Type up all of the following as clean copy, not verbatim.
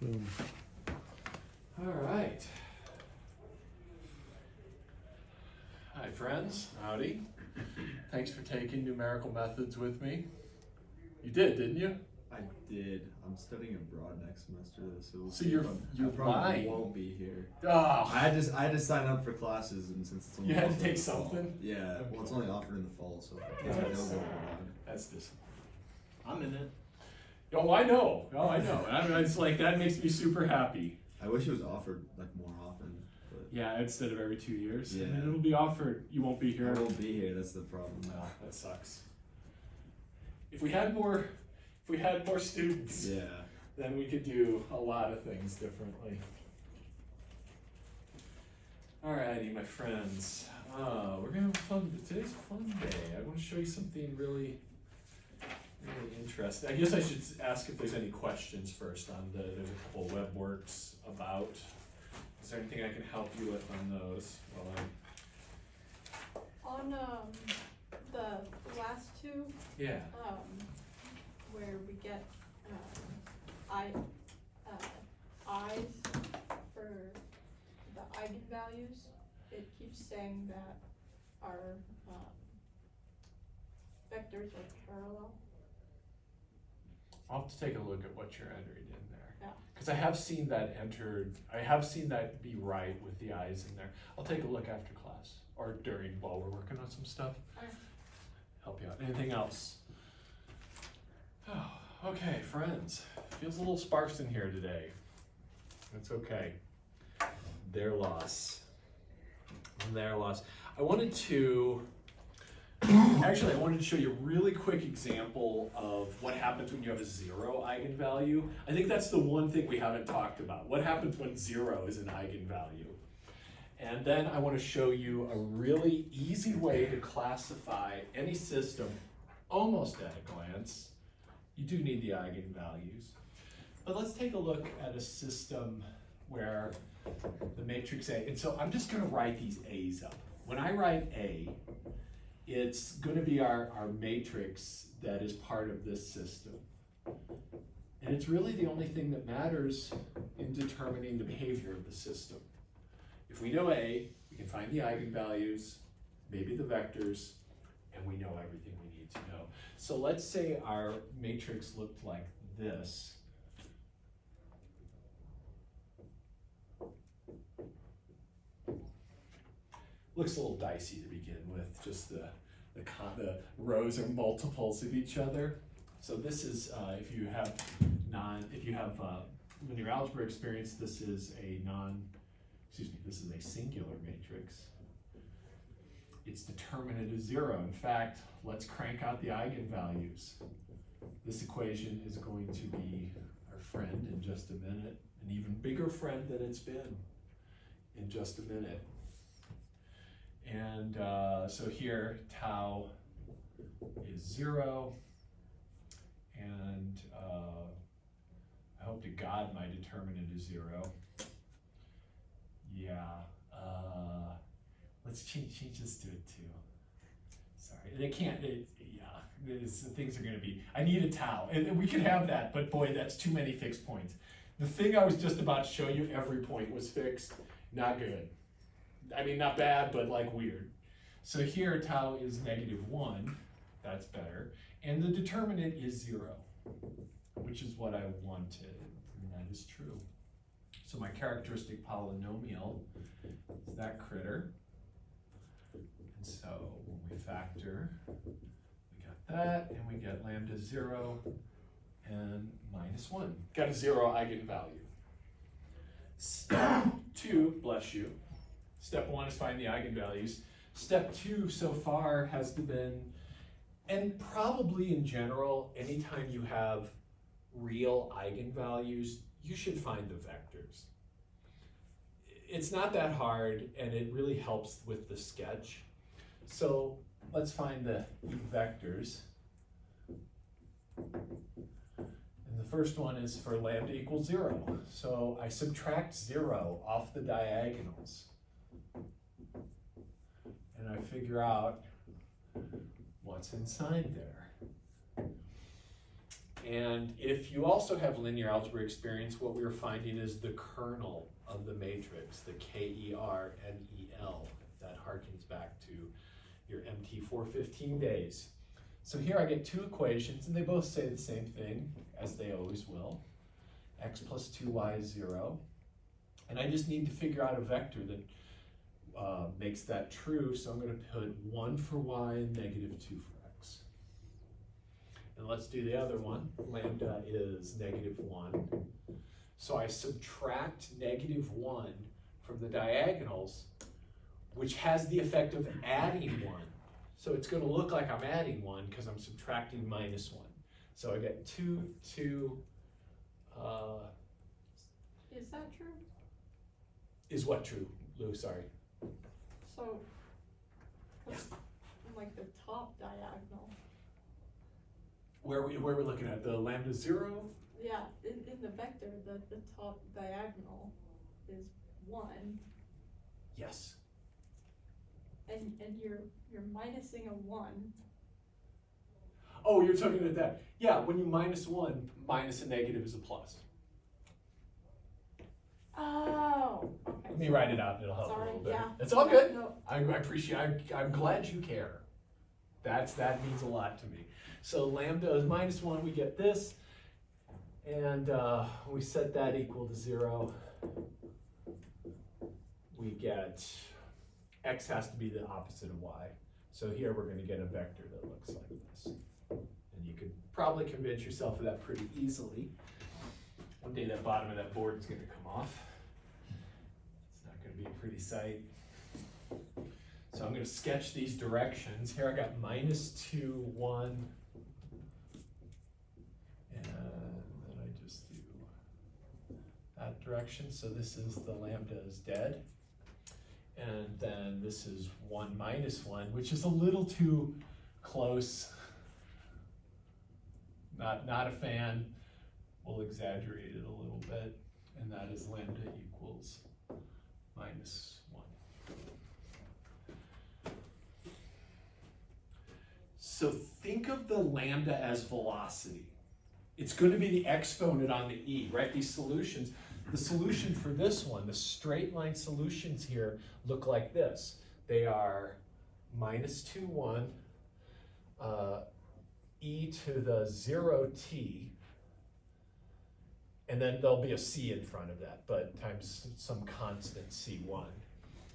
Boom. All right. Hi, friends. Howdy. Thanks for taking numerical methods with me. You did, didn't you? I did. I'm studying abroad next semester, so So you're I probably lying. won't be here. Oh, I had to sign up for classes, and since it's only you had to offered take in the fall- something? Yeah. Okay. Well, it's only offered in the fall, so I Yes. don't go abroad. that's this. I'm in it. Oh, I know. Oh, I know. It's like that makes me super happy. I wish it was offered like more often, but Yeah, instead of every 2 years. Yeah. And it'll be offered. You won't be here. I won't be here. That's the problem. Well, that sucks. If we had more students, Yeah. then we could do a lot of things differently. Alrighty, my friends. We're gonna have fun. Today's a fun day. I want to show you something really interesting. I guess I should ask if there's any questions first on there's a couple of WebWorks about. Is there anything I can help you with on those? On the last two, Yeah. where we get I's for the eigenvalues, it keeps saying that our vectors are parallel. I'll have to take a look at what you're entering in there. Yeah. Because I have seen that I have seen that be right with the eyes in there. I'll take a look after class or while we're working on some stuff. Alright. Help you out. Anything else? Oh, okay, friends. Feels a little sparse in here today. That's okay. Their loss. Their loss. I wanted to show you a really quick example of what happens when you have a zero eigenvalue. I think that's the one thing we haven't talked about. What happens when zero is an eigenvalue? And then I want to show you a really easy way to classify any system almost at a glance. You do need the eigenvalues. But let's take a look at a system where the matrix A, and so I'm just going to write these A's up. When I write A, it's going to be our matrix that is part of this system. And it's really the only thing that matters in determining the behavior of the system. If we know A, we can find the eigenvalues, maybe the vectors, and we know everything we need to know. So let's say our matrix looked like this. Looks a little dicey to begin with, just the rows are multiples of each other. So this is, if you have linear algebra experience, this is this is a singular matrix. Its determinant is 0. In fact, let's crank out the eigenvalues. This equation is going to be our friend in just a minute, an even bigger friend than it's been in just a minute. And so here, tau is 0, and I hope to God my determinant is 0. Yeah, let's change this to it too. Sorry, they can't, things are gonna be, I need a tau, and we could have that, but boy, that's too many fixed points. The thing I was just about to show you, every point was fixed, not good. I mean, not bad, but like weird. So here, tau is -1, that's better, and the determinant is 0, which is what I wanted, and that is true. So my characteristic polynomial is that critter. And so when we factor, we got that, and we get lambda 0 and -1. Got a 0 eigenvalue. Step 2, bless you. Step 1 is find the eigenvalues. Step 2 so far has been, and probably in general, anytime you have real eigenvalues, you should find the vectors. It's not that hard, and it really helps with the sketch. So let's find the vectors. And the first one is for lambda equals 0. So I subtract 0 off the diagonals. And I figure out what's inside there. And if you also have linear algebra experience, what we were finding is the kernel of the matrix, the KERNEL, that harkens back to your MT415 days. So here I get two equations, and they both say the same thing, as they always will. X plus 2y is 0. And I just need to figure out a vector that makes that true, so I'm going to put 1 for y and negative 2 for x. And let's do the other one. Lambda is negative 1. So I subtract negative 1 from the diagonals, which has the effect of adding 1. So it's going to look like I'm adding 1 because I'm subtracting minus 1. So I get 2, 2. Is that true? Is what true, Lou? Sorry. So, what's like the top diagonal? Where we're looking at the lambda 0? Yeah, in the vector, the top diagonal is 1, Yes. and you're minusing a 1. Oh, you're talking about that. Yeah, when you minus 1, minus a negative is a plus. Oh, okay. Let me write it out, it'll help a Sorry, little bit. yeah. It's all Yeah, good. no. I appreciate, I'm glad you care. That means a lot to me. So lambda is minus 1, we get this. And we set that equal to 0. We get, x has to be the opposite of y. So here we're going to get a vector that looks like this. And you could probably convince yourself of that pretty easily. One day that bottom of that board is going to come off. It's not going to be a pretty sight. So I'm going to sketch these directions. Here I got minus 2, 1. And then I just do that direction. So this is the lambda is dead. And then this is 1 minus 1, which is a little too close. Not a fan. We'll exaggerate it a little bit. And that is lambda equals minus 1. So think of the lambda as velocity. It's going to be the exponent on the e, right? These solutions. The solution for this one, the straight line solutions here, look like this. They are minus 2, 1, e to the 0t, and then there'll be a c in front of that, but times some constant c1.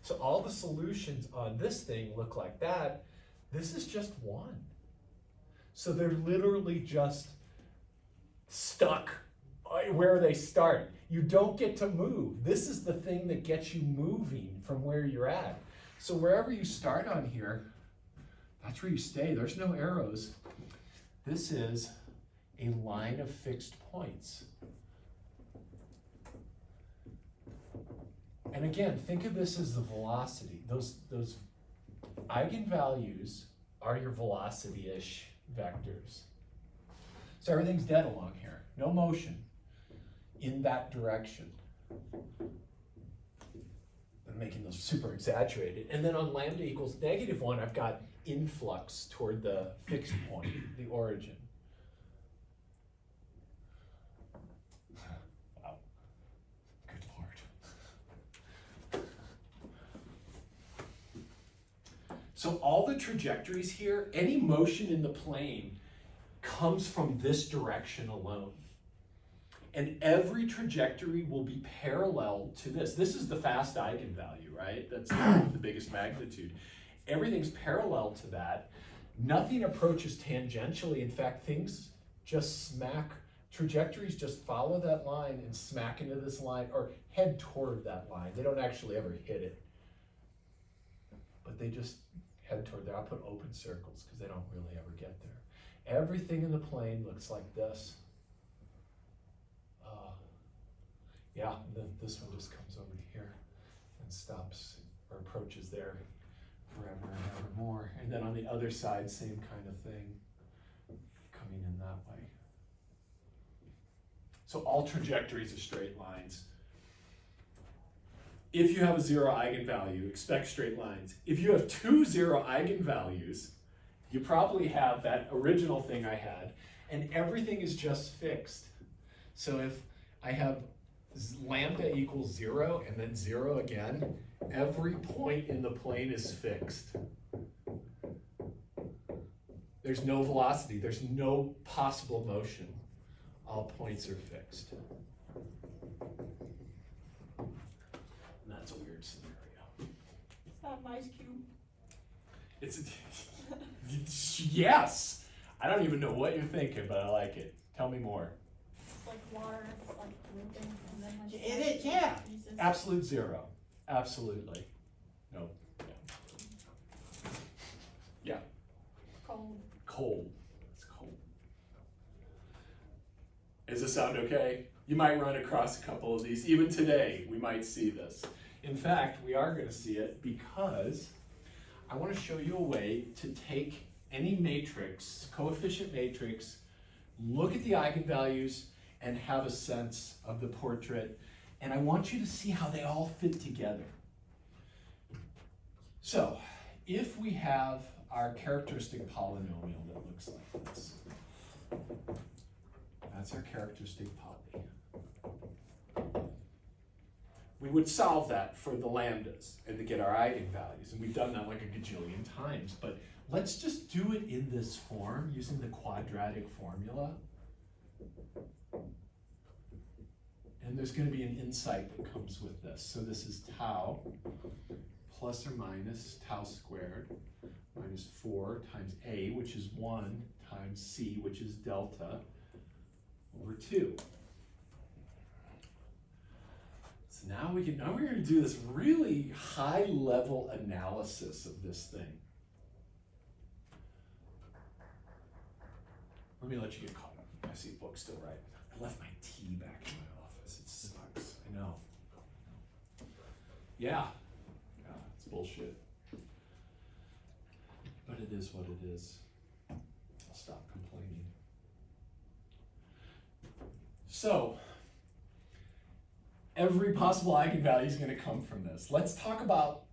So all the solutions on this thing look like that. This is just 1. So they're literally just stuck where they start. You don't get to move. This is the thing that gets you moving from where you're at. So wherever you start on here, that's where you stay. There's no arrows. This is a line of fixed points. And again, think of this as the velocity. Those eigenvalues are your velocity-ish vectors. So everything's dead along here. No motion in that direction. I'm making those super exaggerated. And then on lambda equals negative 1, I've got influx toward the fixed point, the origin. Wow. Good Lord. So all the trajectories here, any motion in the plane comes from this direction alone. And every trajectory will be parallel to this. This is the fast eigenvalue, right? That's the biggest magnitude. Everything's parallel to that. Nothing approaches tangentially. In fact, things just smack, trajectories just follow that line and smack into this line or head toward that line. They don't actually ever hit it, but they just head toward there. I'll put open circles because they don't really ever get there. Everything in the plane looks like this. Yeah, and then this one just comes over to here and stops or approaches there forever and ever more. And then on the other side, same kind of thing, coming in that way. So all trajectories are straight lines. If you have a 0 eigenvalue, expect straight lines. If you have 2 0 eigenvalues, you probably have that original thing I had, and everything is just fixed. So if I have lambda equals 0 and then 0 again, every point in the plane is fixed. There's no velocity, there's no possible motion. All points are fixed. And that's a weird scenario. Is that an ice cube? It's yes. I don't even know what you're thinking, but I like it. Tell me more. It's like water, it's like dripping, and then has It is, yeah. pieces. Absolute 0. Absolutely. No. Yeah. Cold. Cold. It's cold. Does this sound okay? You might run across a couple of these. Even today, we might see this. In fact, we are going to see it because I want to show you a way to take any matrix, coefficient matrix, look at the eigenvalues, and have a sense of the portrait. And I want you to see how they all fit together. So, if we have our characteristic polynomial that looks like this, that's our characteristic poly. We would solve that for the lambdas and to get our eigenvalues. And we've done that like a gajillion times, but let's just do it in this form using the quadratic formula. And there's going to be an insight that comes with this. So this is tau plus or minus tau squared minus 4 times a, which is 1, times c, which is delta, over 2. So now we're going to do this really high level analysis of this thing. Let me let you get caught up. I see the book still right. I left my tea back in my office. It sucks. I know. Yeah. Yeah, it's bullshit. But it is what it is. I'll stop complaining. So, every possible eigenvalue is going to come from this. Let's talk about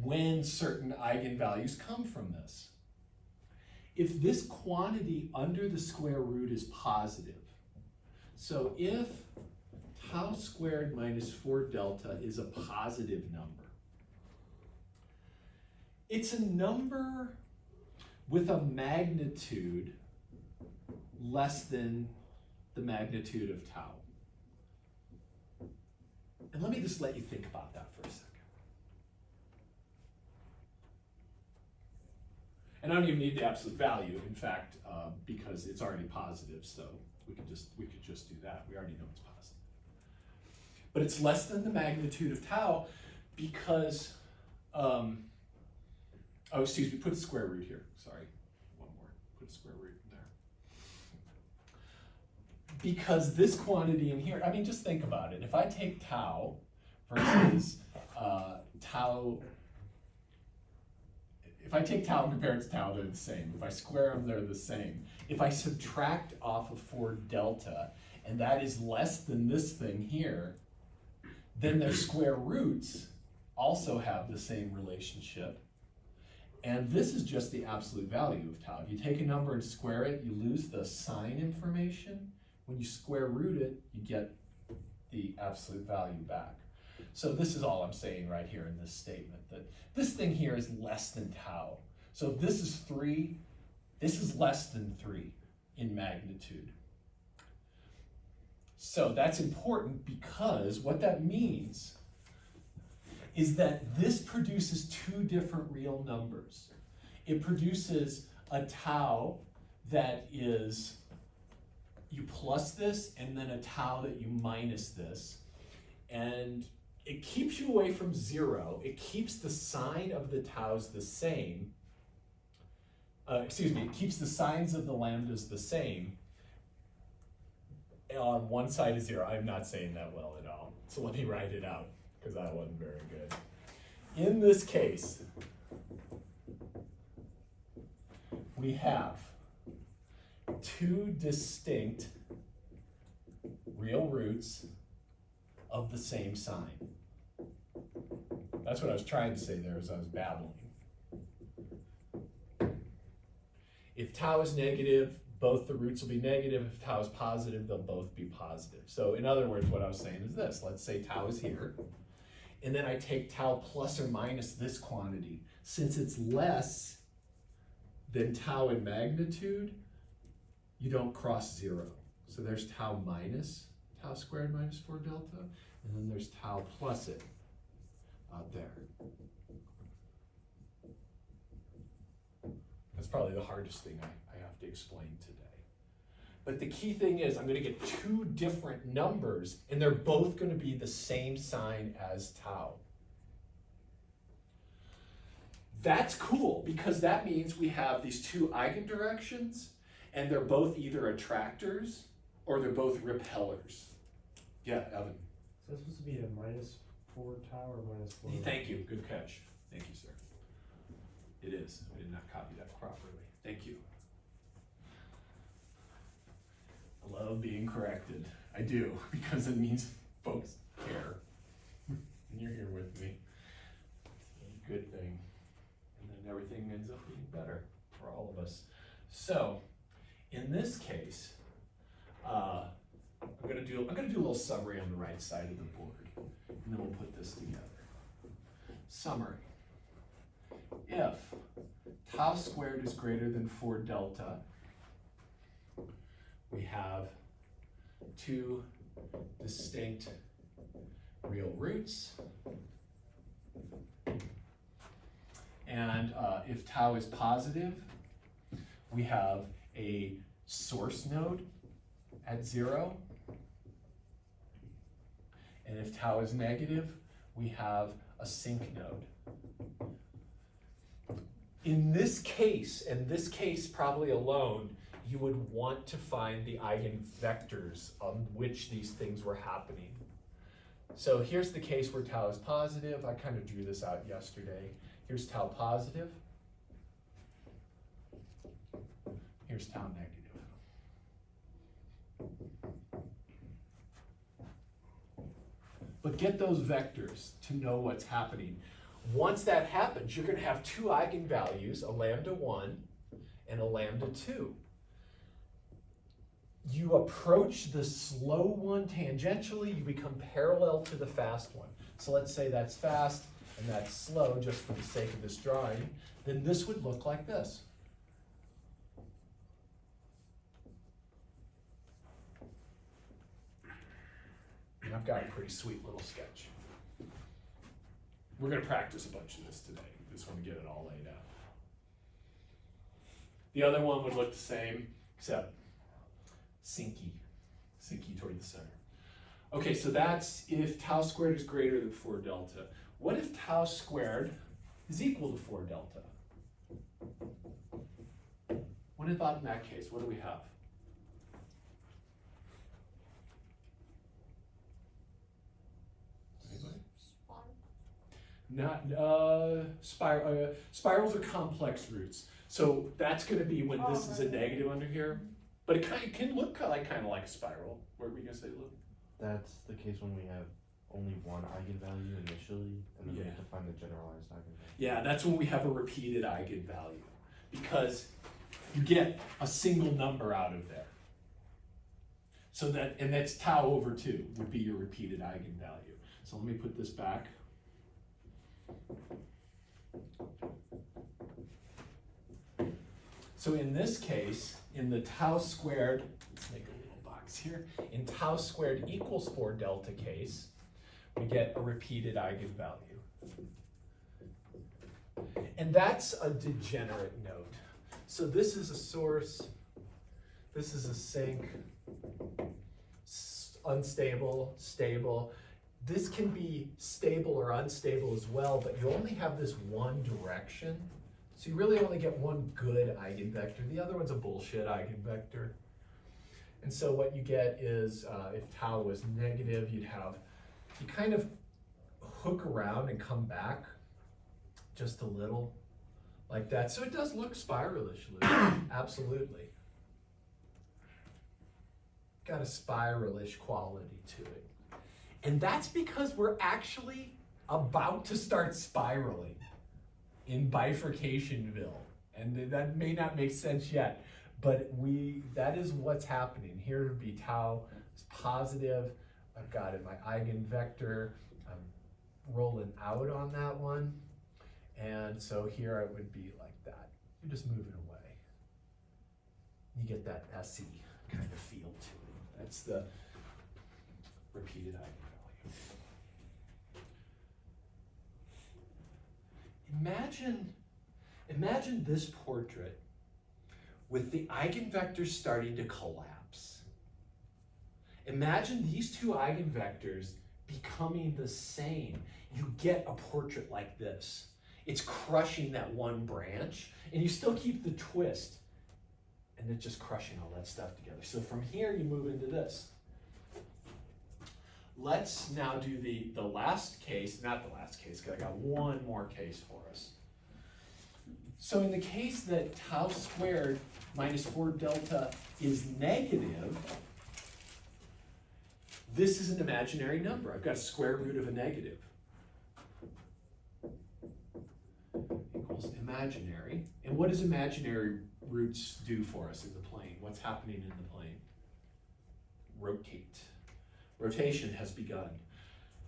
when certain eigenvalues come from this. If this quantity under the square root is positive, so if tau squared minus 4 delta is a positive number, it's a number with a magnitude less than the magnitude of tau. And let me just let you think about that for a second. And I don't even need the absolute value, in fact, because it's already positive, so we could just do that. We already know it's positive. But it's less than the magnitude of tau because, oh, excuse me, put a square root here. Sorry, one more. Put a square root in there. Because this quantity in here, I mean, just think about it. If I take tau versus tau, if I take tau and compare it to tau, they're the same. If I square them, they're the same. If I subtract off of 4 delta, and that is less than this thing here, then their square roots also have the same relationship. And this is just the absolute value of tau. If you take a number and square it, you lose the sign information. When you square root it, you get the absolute value back. So this is all I'm saying right here in this statement, that this thing here is less than tau. So if this is 3, this is less than 3 in magnitude. So that's important because what that means is that this produces 2 different real numbers. It produces a tau that is you plus this, and then a tau that you minus this. And it keeps you away from 0. It keeps the sign of the taus the same. It keeps the signs of the lambdas the same. On one side is 0. I'm not saying that well at all. So let me write it out, because that wasn't very good. In this case, we have 2 distinct real roots of the same sign. That's what I was trying to say there as I was babbling. If tau is negative, both the roots will be negative. If tau is positive, they'll both be positive. So in other words, what I was saying is this. Let's say tau is here. And then I take tau plus or minus this quantity. Since it's less than tau in magnitude, you don't cross 0. So there's tau minus tau squared minus 4 delta. And then there's tau plus it out there. That's probably the hardest thing I have to explain today. But the key thing is I'm going to get two different numbers, and they're both going to be the same sign as tau. That's cool, because that means we have these two eigendirections, and they're both either attractors or they're both repellers. Yeah, Evan. Is that supposed to be a -4 tau or -4? Thank you. Good catch. Thank you, sir. It is. I did not copy that properly. Thank you. I love being corrected. I do, because it means folks care. And you're here with me. It's a good thing. And then everything ends up being better for all of us. So, in this case, I'm gonna do a little summary on the right side of the board, and then we'll put this together. Summary. If tau squared is greater than 4 delta, we have two distinct real roots. And if tau is positive, we have a source node at 0. And if tau is negative, we have a sink node. In this case, and this case probably alone, you would want to find the eigenvectors on which these things were happening. So here's the case where tau is positive. I kind of drew this out yesterday. Here's tau positive. Here's tau negative. But get those vectors to know what's happening. Once that happens, you're going to have two eigenvalues, a lambda 1 and a lambda 2. You approach the slow one tangentially, you become parallel to the fast one. So let's say that's fast and that's slow, just for the sake of this drawing. Then this would look like this. And I've got a pretty sweet little sketch. We're going to practice a bunch of this today. Just want to get it all laid out. The other one would look the same, except sinky toward the center. Okay, so that's if tau squared is greater than 4 delta. What if tau squared is equal to 4 delta? What about in that case? What do we have? Spirals are complex roots. So that's going to be when this is a negative under here. But it can look kind of like a spiral. What were we going to say, Lou? That's the case when we have only one eigenvalue initially, and then we have to find the generalized eigenvalue. Yeah, that's when we have a repeated eigenvalue, because you get a single number out of there. So and that's tau over 2 would be your repeated eigenvalue. So let me put this back. So in this case, in the tau squared, let's make a little box here. In tau squared equals 4 delta case, we get a repeated eigenvalue. And that's a degenerate node. So this is a source, this is a sink, unstable, stable. This can be stable or unstable as well, but you only have this one direction. So you really only get one good eigenvector. The other one's a bullshit eigenvector. And so what you get is, if tau was negative, you kind of hook around and come back just a little, like that. So it does look spiralish, absolutely. Got a spiralish quality to it. And that's because we're actually about to start spiraling in bifurcationville. And that may not make sense yet, but that is what's happening. Here would be tau is positive. I've got it, my eigenvector. I'm rolling out on that one. And so here it would be like that. You're just moving away. You get that SE kind of feel to it. That's the repeated eigenvalue. Imagine this portrait with the eigenvectors starting to collapse. Imagine these two eigenvectors becoming the same. You get a portrait like this. It's crushing that one branch, and you still keep the twist, and it's just crushing all that stuff together. So from here, you move into this. Let's now do the last case, not the last case, because I got one more case for us. So in the case that tau squared minus 4 delta is negative, this is an imaginary number. I've got a square root of a negative. Equals imaginary. And what does imaginary roots do for us in the plane? What's happening in the plane? Rotate. Rotation has begun.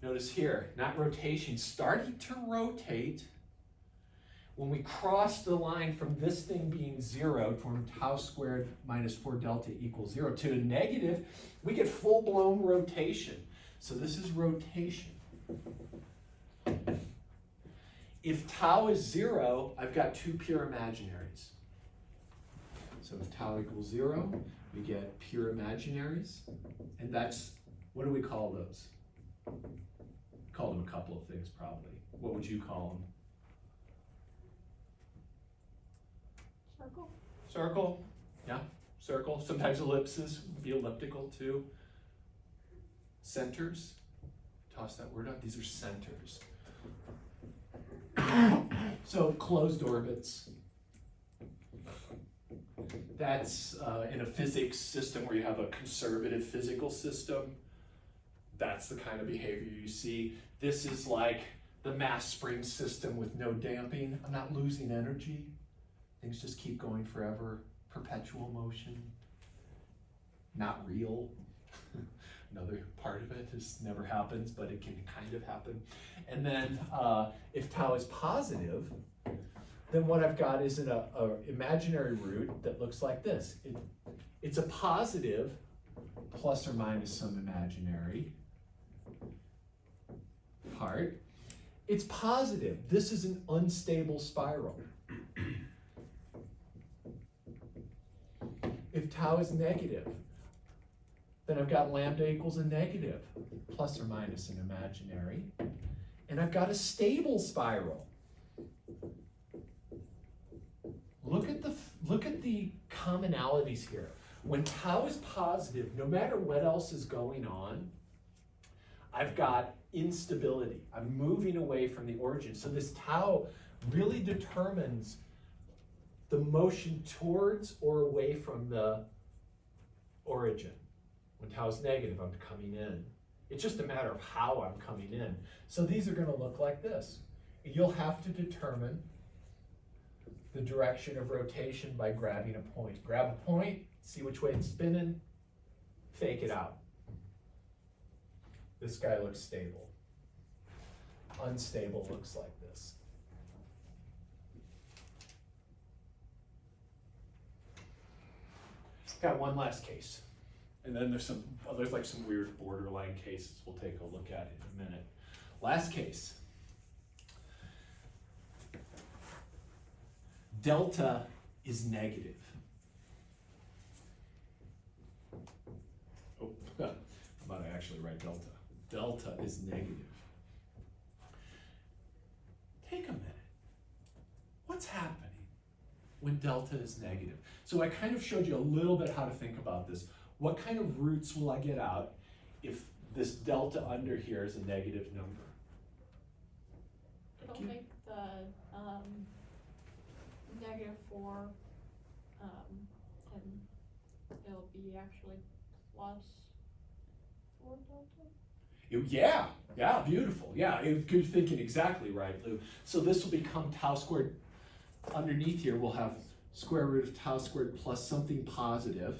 Notice here, not rotation, starting to rotate. When we cross the line from this thing being 0, from tau squared minus 4 delta equals 0 to a negative, we get full-blown rotation. So this is rotation. If tau is 0, I've got two pure imaginaries. So if tau equals 0, we get pure imaginaries. And that's, what do we call those? We call them a couple of things probably. What would you call them? Circle. Circle, yeah, circle. Sometimes ellipses would be elliptical too. Centers, toss that word out. These are centers. So closed orbits. That's in a physics system where you have a conservative physical system. That's the kind of behavior you see. This is like the mass spring system with no damping. I'm not losing energy. Things just keep going forever. Perpetual motion. Not real. Another part of it is never happens, but it can kind of happen. And then if tau is positive, then what I've got is an imaginary root that looks like this. It's a positive plus or minus some imaginary part. It's positive. This is an unstable spiral. If tau is negative, then I've got lambda equals a negative, plus or minus an imaginary, and I've got a stable spiral. Look at the commonalities here. When tau is positive, no matter what else is going on, I've got instability. I'm moving away from the origin. So this tau really determines the motion towards or away from the origin. When tau is negative, I'm coming in. It's just a matter of how I'm coming in. So these are going to look like this. You'll have to determine the direction of rotation by grabbing a point. Grab a point, see which way it's spinning, fake it out. This guy looks stable. Unstable looks like this. Got one last case. And then there's like some weird borderline cases we'll take a look at in a minute. Last case. Delta is negative. Oh, I'm about to actually write delta. Delta is negative. Take a minute. What's happening when delta is negative? So I kind of showed you a little bit how to think about this. What kind of roots will I get out if this delta under here is a negative number? It'll make the -4, and it'll be actually plus 4 delta. Yeah, beautiful. Yeah, you're thinking exactly right, Lou. So this will become tau squared. Underneath here, we'll have square root of tau squared plus something positive.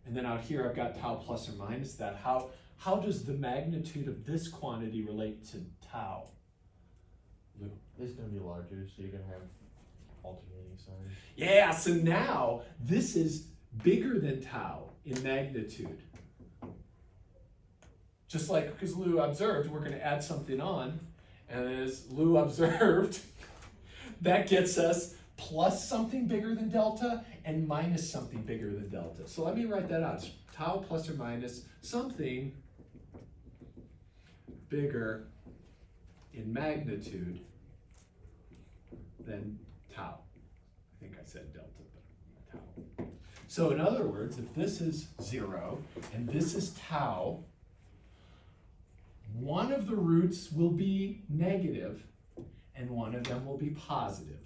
And then out here I've got tau plus or minus that. How does the magnitude of this quantity relate to tau? Lou? It's gonna be larger, so you're gonna have alternating signs. Yeah, so now this is bigger than tau in magnitude. Just like, because Lou observed, we're going to add something on, and as Lou observed, that gets us plus something bigger than delta and minus something bigger than delta. So let me write that out. It's tau plus or minus something bigger in magnitude than tau. I think I said delta, but tau. So in other words, if this is 0 and this is tau, one of the roots will be negative and one of them will be positive.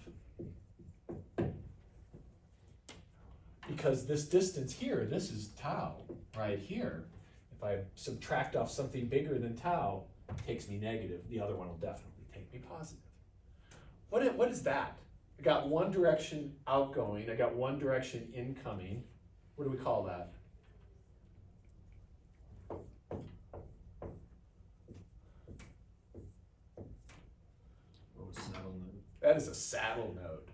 Because this distance here, this is tau right here. If I subtract off something bigger than tau, it takes me negative. The other one will definitely take me positive. What is that? I got one direction outgoing, I got one direction incoming. What do we call that? Oh, saddle node. That is a saddle node.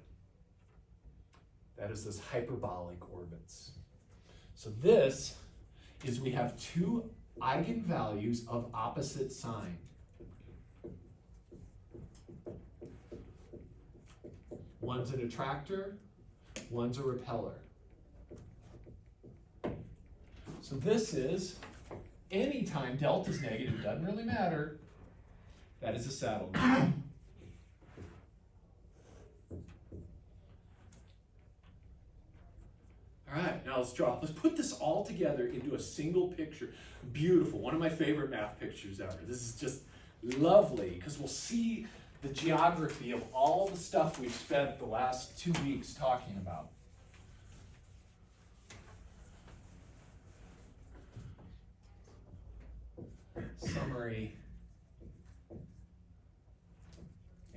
That is those hyperbolic orbits. So this is, we have two eigenvalues of opposite sign. One's an attractor, one's a repeller. So this is, anytime delta's negative, doesn't really matter, that is a saddle node. All right, now let's put this all together into a single picture. Beautiful, one of my favorite math pictures ever. This is just lovely, because we'll see the geography of all the stuff we've spent the last 2 weeks talking about. Summary,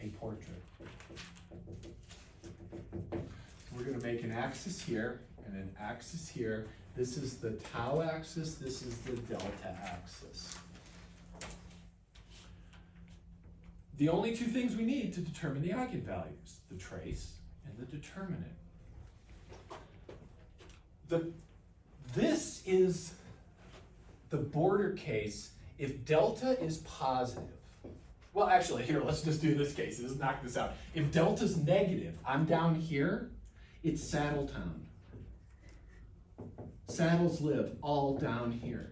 a portrait. We're going to make an axis here and an axis here. This is the tau axis, this is the delta axis. The only two things we need to determine the eigenvalues, the trace and the determinant. This is the border case if delta is positive. Well, actually, here, let's just do this case. Let's knock this out. If delta's negative, I'm down here, it's Saddletown. Saddles live all down here.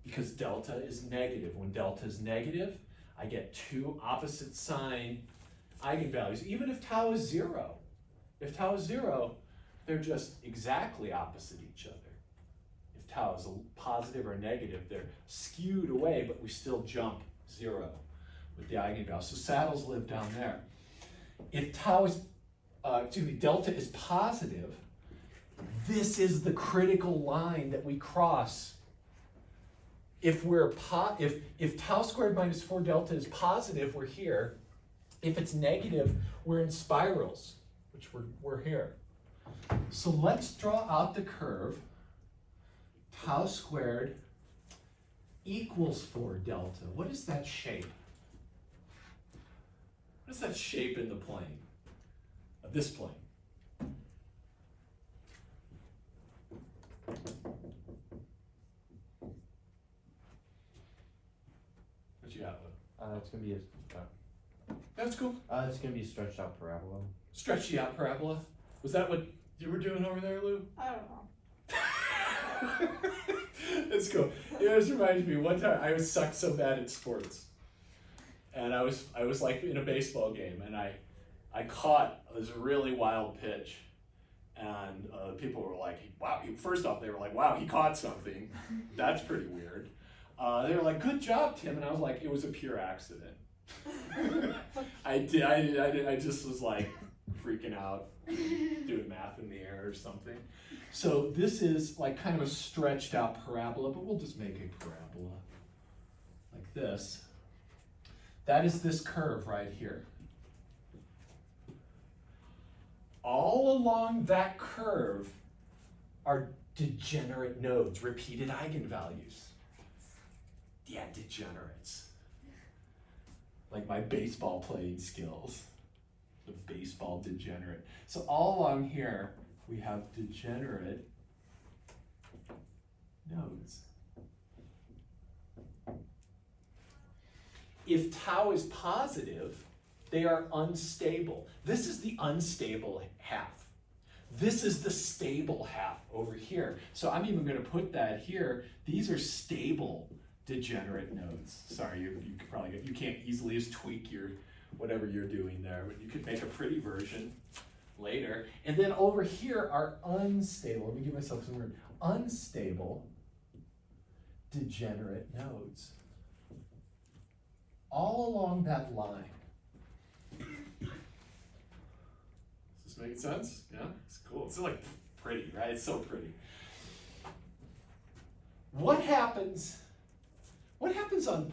Because delta is negative. When delta is negative, I get two opposite sign eigenvalues, even if tau is 0. If tau is 0, they're just exactly opposite each other. If tau is a positive or negative, they're skewed away, but we still jump 0 with the eigenvalue. So saddles live down there. If tau is, delta is positive, this is the critical line that we cross. If if tau squared minus 4 delta is positive, we're here. If it's negative, we're in spirals, which we're here. So let's draw out the curve. Tau squared equals 4 delta. What is that shape? What is that shape in the plane? Of this plane? What you have? It's gonna be a. That's cool. It's gonna be a stretched out parabola. Stretchy out parabola. Was that what you were doing over there, Lou? I don't know. That's cool. It always reminds me, one time I was sucked so bad at sports. And I was like in a baseball game, and I caught this really wild pitch. And people were like, wow, first off, they were like, wow, he caught something. That's pretty weird. They were like, good job, Tim. And I was like, it was a pure accident. I just was like freaking out, doing math in the air or something. So this is like kind of a stretched out parabola, but we'll just make a parabola like this. That is this curve right here. All along that curve are degenerate nodes, repeated eigenvalues. Yeah, degenerates. Like my baseball playing skills. The baseball degenerate. So all along here, we have degenerate nodes. If tau is positive, they are unstable. This is the unstable half. This is the stable half over here. So I'm even going to put that here. These are stable degenerate nodes. Sorry, you could probably you can't easily just tweak your whatever you're doing there, but you could make a pretty version later. And then over here are unstable. Let me give myself some word. Unstable degenerate nodes. All along that line. Is this making sense? Yeah, it's cool. It's like pretty, right? It's so pretty. What happens on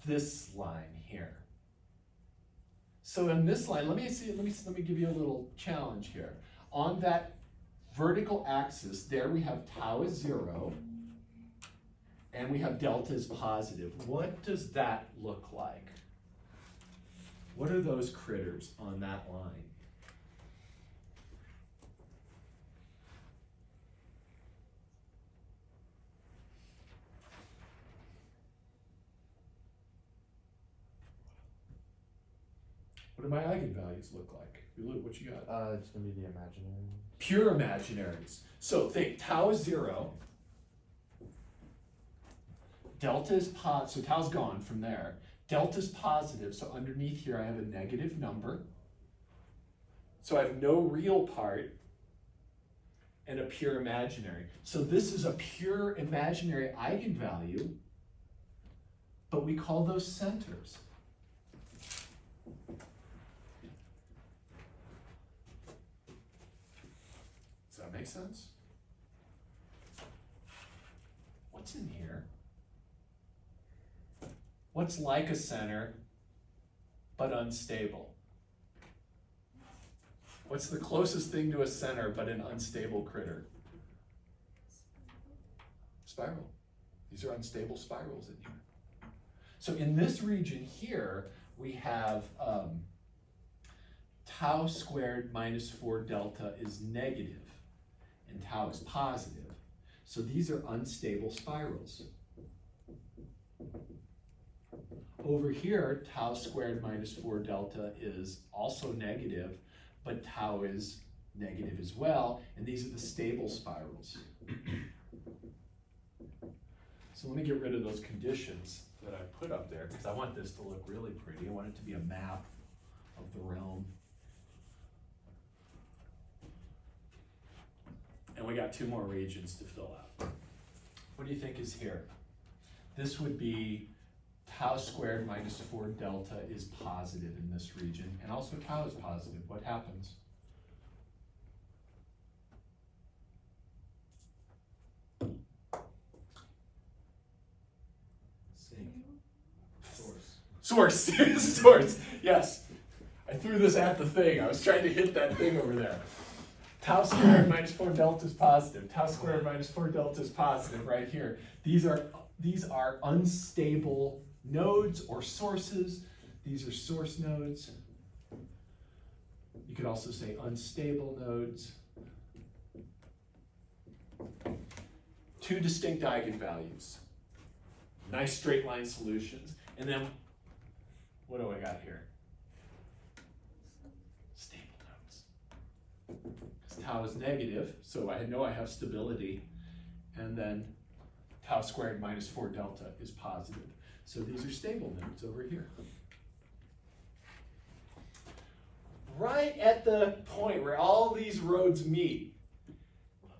this line here? So on this line, let me give you a little challenge here. On that vertical axis, there we have tau is 0, and we have delta is positive. What does that look like? What are those critters on that line? What do my eigenvalues look like? What you got? It's gonna be the imaginary. Pure imaginaries. So think tau is 0. Delta is positive, so tau's gone from there. Delta's positive, so underneath here I have a negative number. So I have no real part and a pure imaginary. So this is a pure imaginary eigenvalue, but we call those centers. Does that make sense? What's in here? What's like a center, but unstable? What's the closest thing to a center, but an unstable critter? Spiral. These are unstable spirals in here. So in this region here, we have tau squared minus 4 delta is negative, and tau is positive. So these are unstable spirals. Over here, tau squared minus 4 delta is also negative, but tau is negative as well, and these are the stable spirals. So let me get rid of those conditions that I put up there, because I want this to look really pretty. I want it to be a map of the realm. And we got 2 more regions to fill out. What do you think is here? This would be tau squared minus 4 delta is positive in this region, and also tau is positive. What happens? Sink. Source. Source. Source. Yes. I threw this at the thing. I was trying to hit that thing over there. Tau squared minus 4 delta is positive. Tau squared minus 4 delta is positive right here. These are unstable nodes or sources. These are source nodes. You could also say unstable nodes. 2 distinct eigenvalues. Nice straight line solutions. And then, what do I got here? Stable nodes. Because tau is negative, so I know I have stability. And then tau squared minus 4 delta is positive. So these are stable nodes over here. Right at the point where all these roads meet,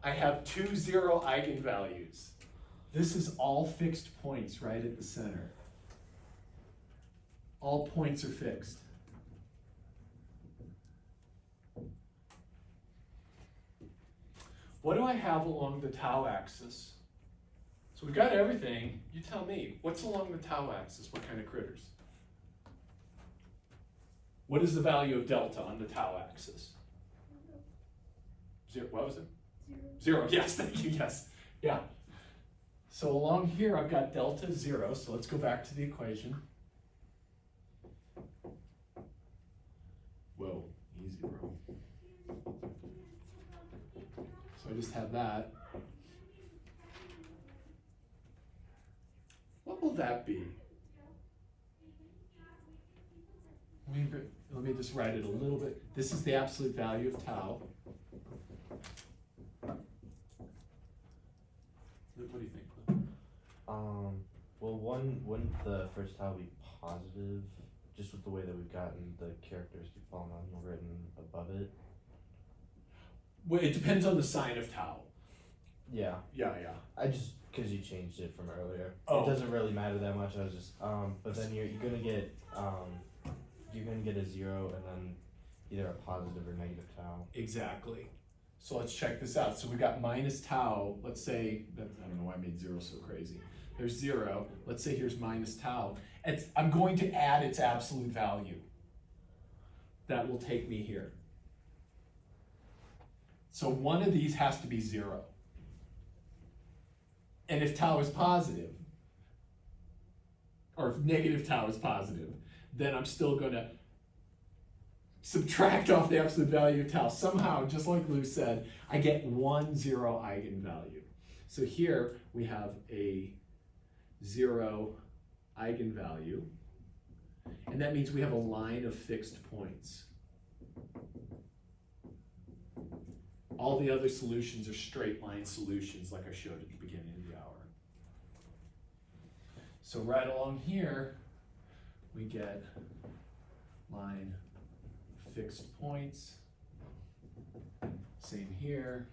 I have 2 zero eigenvalues. This is all fixed points right at the center. All points are fixed. What do I have along the tau axis? So we've got everything. You tell me, what's along the tau axis? What kind of critters? What is the value of delta on the tau axis? Zero, what was it? Zero, yes, thank you, yes. Yeah. So along here, I've got delta 0, so let's go back to the equation. Whoa, easy, bro. So I just have that. What will that be? Let me just write it a little bit. This is the absolute value of tau. What do you think, Cliff? Well, wouldn't the first tau be positive, just with the way that we've gotten the characteristic polynomial written above it? Well, it depends on the sign of tau. Yeah. Yeah. I just, because you changed it from earlier. Oh. It doesn't really matter that much. I was just, but then you're gonna get a 0 and then either a positive or negative tau. Exactly. So let's check this out. So we got minus tau. Let's say, I don't know why I made 0 so crazy. There's 0. Let's say here's minus tau. I'm going to add its absolute value. That will take me here. So one of these has to be 0. And if tau is positive, or if negative tau is positive, then I'm still going to subtract off the absolute value of tau. Somehow, just like Lou said, I get 1 0 eigenvalue. So here we have a 0 eigenvalue, and that means we have a line of fixed points. All the other solutions are straight line solutions like I showed at the beginning of the hour. So right along here, we get line fixed points. Same here.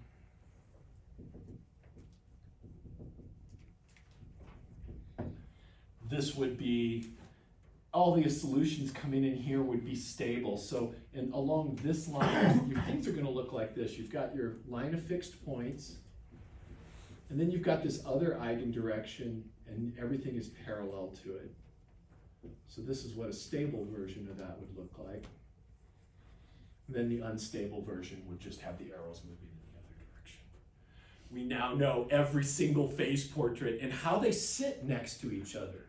This would be, all the solutions coming in here would be stable. So along this line, your things are going to look like this. You've got your line of fixed points, and then you've got this other eigendirection, and everything is parallel to it. So this is what a stable version of that would look like. And then the unstable version would just have the arrows moving in the other direction. We now know every single phase portrait and how they sit next to each other.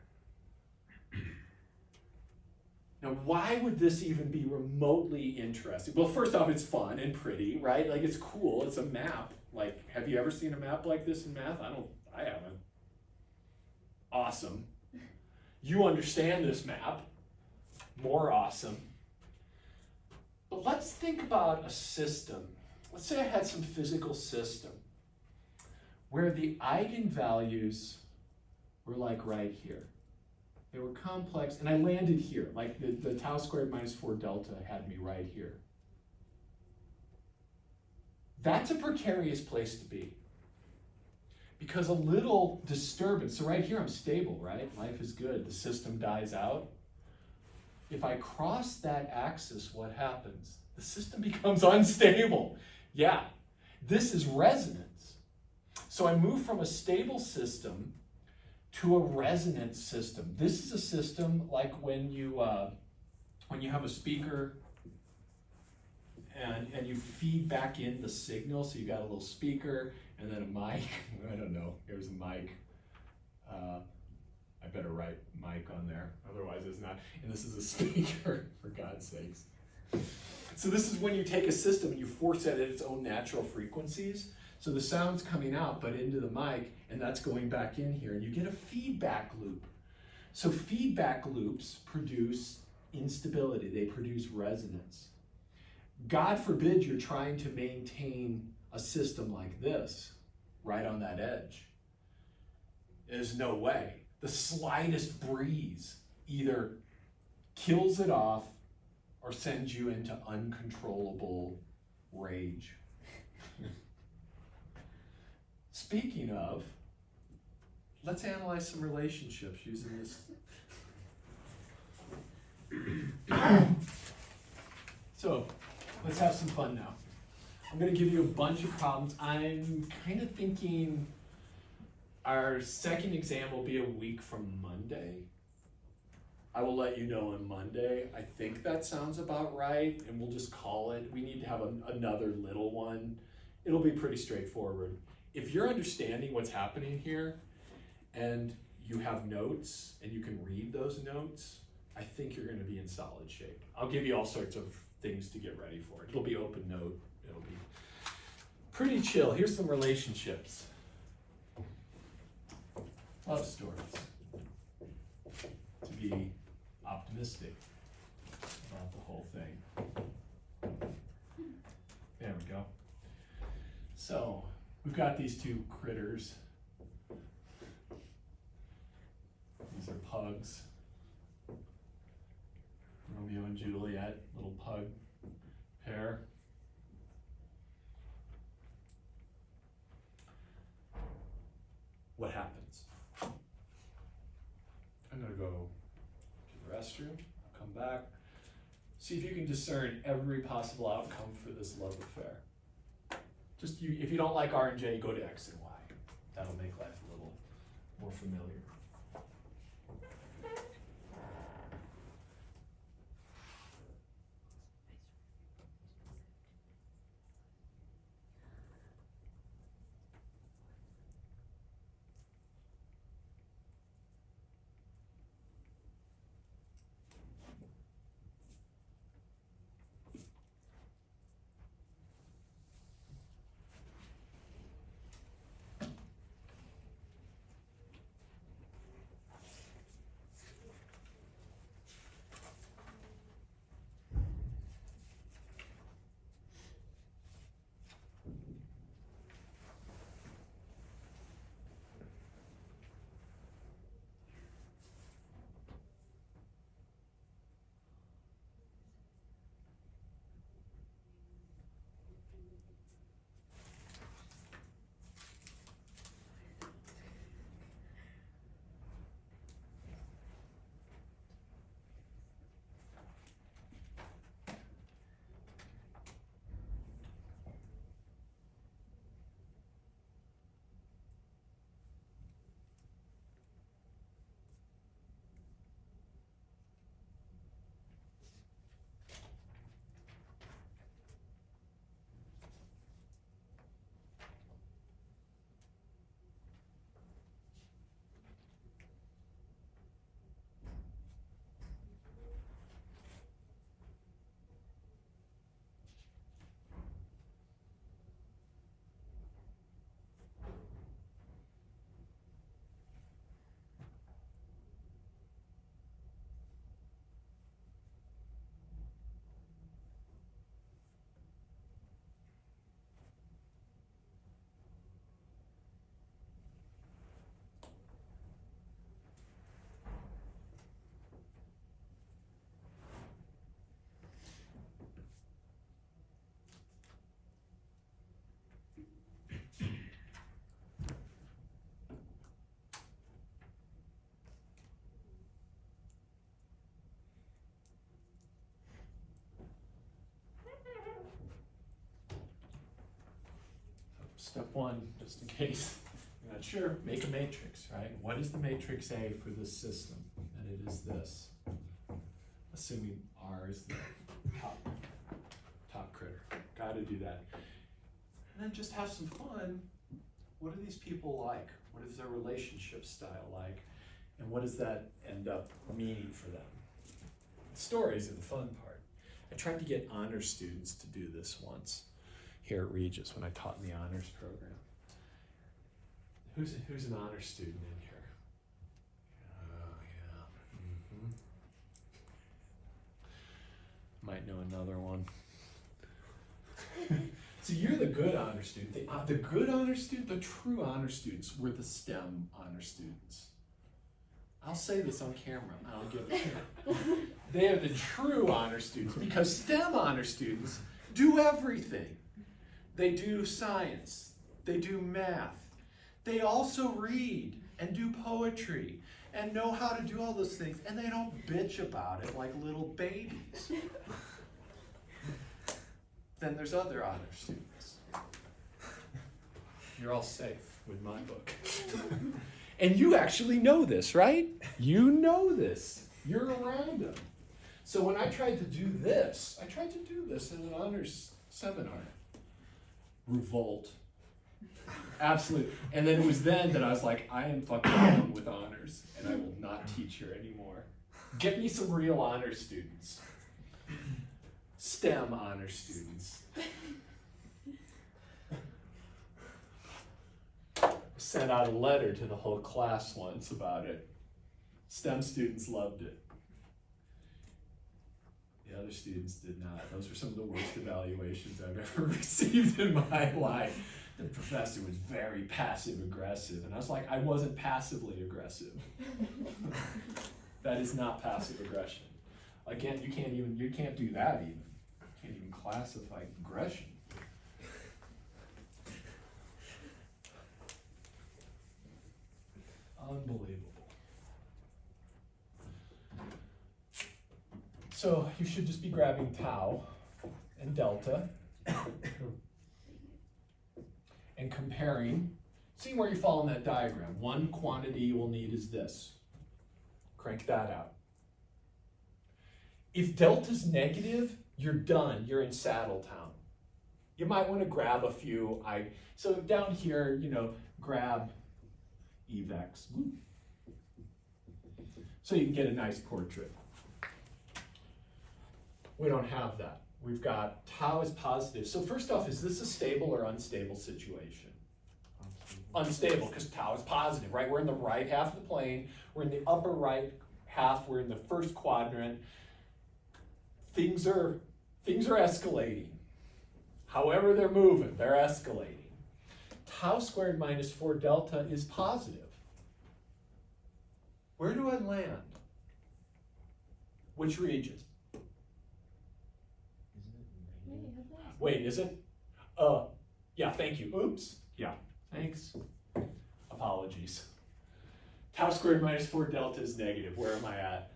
Now, why would this even be remotely interesting? Well, first off, it's fun and pretty, right? Like, it's cool. It's a map. Like, have you ever seen a map like this in math? I haven't. Awesome. You understand this map. More awesome. But let's think about a system. Let's say I had some physical system where the eigenvalues were like right here. They were complex, and I landed here, like the tau squared minus 4 delta had me right here. That's a precarious place to be. Because a little disturbance, so right here I'm stable, right? Life is good, the system dies out. If I cross that axis, what happens? The system becomes unstable. Yeah, this is resonance. So I move from a stable system to a resonant system. This is a system like when you have a speaker and you feed back in the signal. So you got a little speaker and then a mic. I don't know, here's a mic. I better write mic on there, otherwise it's not. And this is a speaker, for God's sakes. So this is when you take a system and you force it at its own natural frequencies. So the sound's coming out, but into the mic, and that's going back in here, and you get a feedback loop. So feedback loops produce instability, they produce resonance. God forbid you're trying to maintain a system like this, right on that edge. There's no way. The slightest breeze either kills it off or sends you into uncontrollable rage. Speaking of, let's analyze some relationships using this. So, let's have some fun now. I'm going to give you a bunch of problems. I'm kind of thinking our second exam will be a week from Monday. I will let you know on Monday. I think that sounds about right, and we'll just call it. We need to have another little one. It'll be pretty straightforward. If you're understanding what's happening here, and you have notes, and you can read those notes, I think you're gonna be in solid shape. I'll give you all sorts of things to get ready for it. It'll be open note. It'll be pretty chill. Here's some relationships. Love stories. To be optimistic about the whole thing. There we go. So, we've got these two critters. These are pugs. Romeo and Juliet, little pug pair. What happens? I'm gonna go to the restroom, come back, see if you can discern every possible outcome for this love affair. Just if you don't like R and J, go to X and Y. That'll make life a little more familiar. Step one, just in case you're not sure, make a matrix, right? What is the matrix A for this system? And it is this, assuming R is the top critter. Gotta do that. And then just have some fun. What are these people like? What is their relationship style like? And what does that end up meaning for them? Stories are the fun part. I tried to get honor students to do this once here at Regis when I taught in the honors program. Who's an honor student in here? Oh, yeah. Might know another one. So you're the good honor student. The good honor student, the true honor students were the STEM honor students. I'll say this on camera. I'll give it to you. They are the true honor students because STEM honor students do everything. They do science, they do math, they also read and do poetry and know how to do all those things, and they don't bitch about it like little babies. Then there's other honor students. You're all safe with my book. And you actually know this, right? You know this. You're around them. So when I tried to do this in an honors seminar. Revolt. Absolutely. And then it was then that I was like, I am fucking done with honors, and I will not teach here anymore. Get me some real honor students. STEM honor students. Sent out a letter to the whole class once about it. STEM students loved it. The other students did not. Those were some of the worst evaluations I've ever received in my life. The professor was very passive aggressive, and I was like, I wasn't passively aggressive. That is not passive aggression. Again, you can't do that even. You can't even classify aggression. Unbelievable. So you should just be grabbing tau and delta and comparing, seeing where you fall in that diagram. One quantity you will need is this. Crank that out. If delta's negative, you're done. You're in Saddletown. You might want to grab a few. So down here, grab evax. So you can get a nice portrait. We don't have that. We've got tau is positive. So first off, is this a stable or unstable situation? Unstable, because tau is positive, right? We're in the right half of the plane. We're in the upper right half. We're in the first quadrant. Things are escalating. However they're moving, they're escalating. Tau squared minus 4 delta is positive. Where do I land? Which region? Wait, is it? Yeah, thank you. Oops. Yeah, thanks. Apologies. Tau squared minus 4 delta is negative. Where am I at?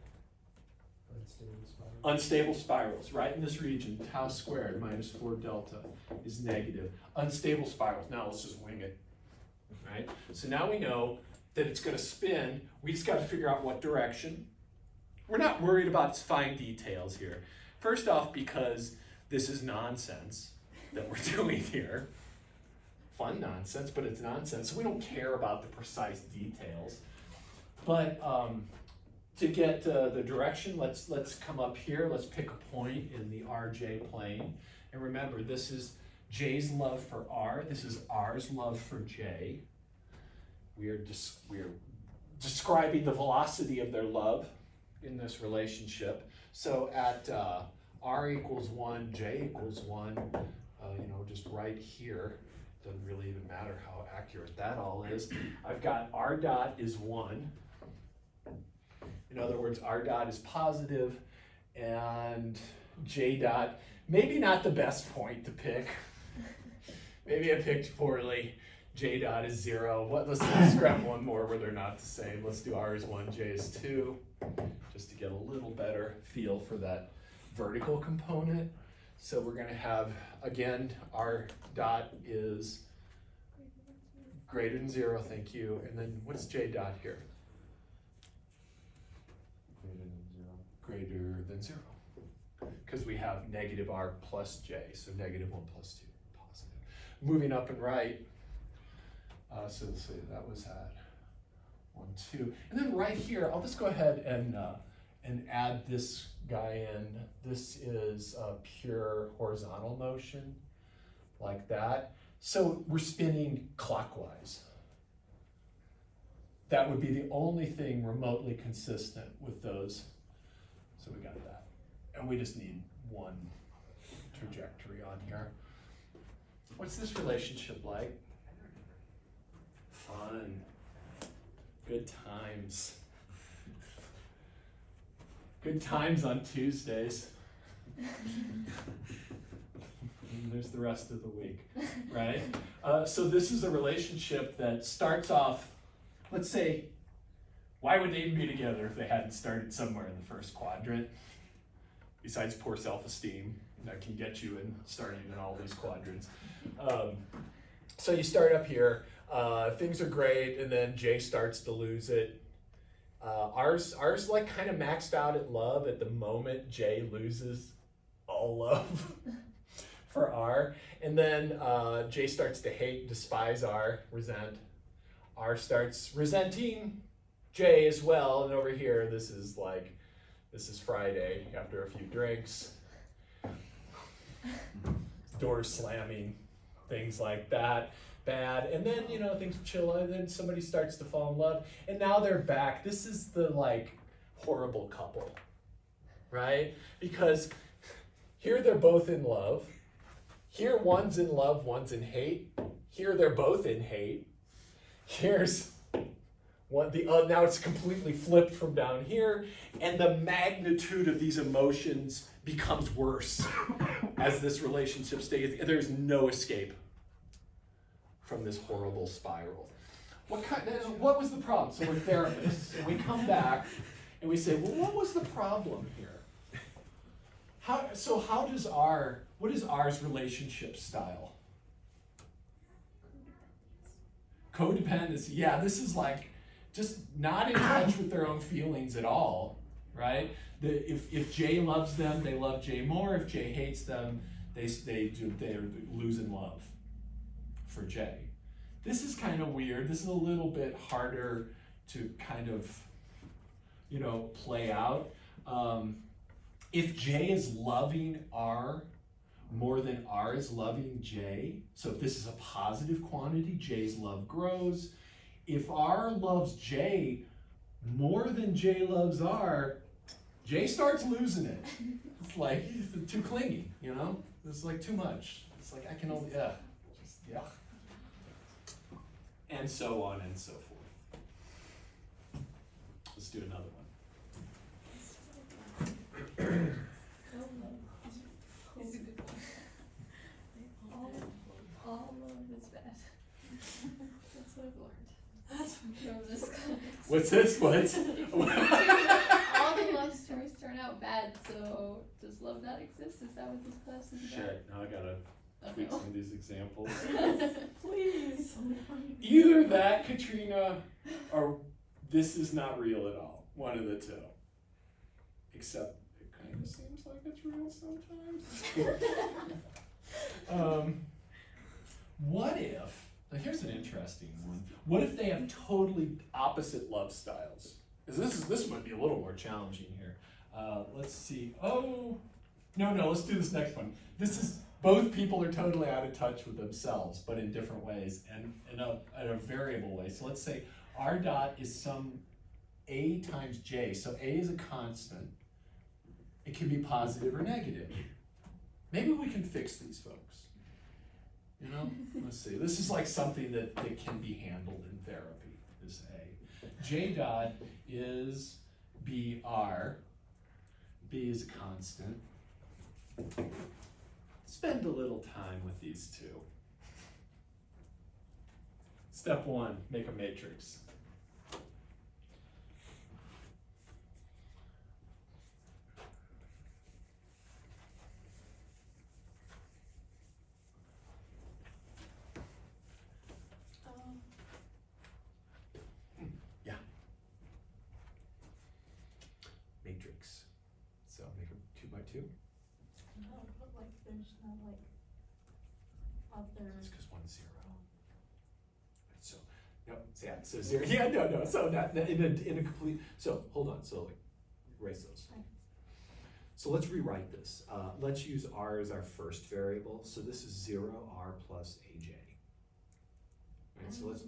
Unstable spirals, right in this region. Tau squared minus 4 delta is negative. Unstable spirals. Now let's just wing it, right? So now we know that it's going to spin. We just got to figure out what direction. We're not worried about fine details here. First off, because this is nonsense that we're doing here. Fun nonsense, but it's nonsense. So we don't care about the precise details. But to get the direction, let's come up here. Let's pick a point in the RJ plane. And remember, this is J's love for R. This is R's love for J. We are describing the velocity of their love in this relationship. So at R equals 1, J equals 1, just right here. Doesn't really even matter how accurate that all is. I've got R dot is 1. In other words, R dot is positive, and J dot, maybe not the best point to pick. Maybe I picked poorly. J dot is 0. Let's grab one more where they're not the same. Let's do R is 1, J is 2, just to get a little better feel for that vertical component. So we're going to have, again, R dot is greater than 0, thank you. And then what's J dot here? Greater than 0. Because we have negative R plus J, so negative 1 plus 2, positive. Moving up and right, so let's say that was at 1, 2. And then right here, I'll just go ahead and add this guy in. This is a pure horizontal motion, like that. So we're spinning clockwise. That would be the only thing remotely consistent with those. So we got that. And we just need one trajectory on here. What's this relationship like? Fun. Good times. Good times on Tuesdays. And there's the rest of the week, right? So this is a relationship that starts off, let's say, why would they even be together if they hadn't started somewhere in the first quadrant? Besides poor self-esteem, that can get you in starting in all these quadrants. So you start up here, things are great, and then J starts to lose it, R's like kind of maxed out at love at the moment J loses all love for R. And then J starts to hate, despise R, resent. R starts resenting J as well. And over here, this is Friday after a few drinks. Doors slamming, things like that. Bad. And then, things chill out, and then somebody starts to fall in love. And now they're back. This is the horrible couple, right? Because here they're both in love. Here one's in love, one's in hate. Here they're both in hate. Here's now it's completely flipped from down here, and the magnitude of these emotions becomes worse as this relationship stays. There's no escape from this horrible spiral. What was the problem? So we're therapists, and we come back and we say, well, what was the problem here? What is R's relationship style? Codependency. Yeah, this is just not in touch with their own feelings at all, right? If J loves them, they love J more. If J hates them, they're losing love for J. This is kind of weird. This is a little bit harder to kind of, play out. If J is loving R more than R is loving J, so if this is a positive quantity, J's love grows. If R loves J more than J loves R, J starts losing it. It's he's too clingy, It's too much. It's I can only, yeah. And so on and so forth. Let's do another one. All love is bad. That's what I've learned. That's from this class. What's this? What? All the love stories turn out bad, so does love not exist? Is that what this class is about? Shit, now I gotta tweak some of these examples. Please. Either that, Katrina, or this is not real at all. One of the two. Except it kind of seems like it's real sometimes. What if, here's an interesting one. What if they have totally opposite love styles? This might be a little more challenging here. Let's see. Oh, no, let's do this next one. This is, both people are totally out of touch with themselves, but in different ways and in a variable way. So let's say R dot is some A times J. So A is a constant. It can be positive or negative. Maybe we can fix these folks. Let's see. This is something that can be handled in therapy, this A. J dot is BR. B is a constant. Spend a little time with these two. Step one, make a matrix. Yeah. Matrix. So make a 2 by 2. No, but there's no other. It's because 1's 0. So, no, yeah, so 0. Yeah, no. So that in a complete. So hold on. So erase those. Okay. So let's rewrite this. Let's use R as our first variable. So this is 0 R plus AJ. Right, so let's,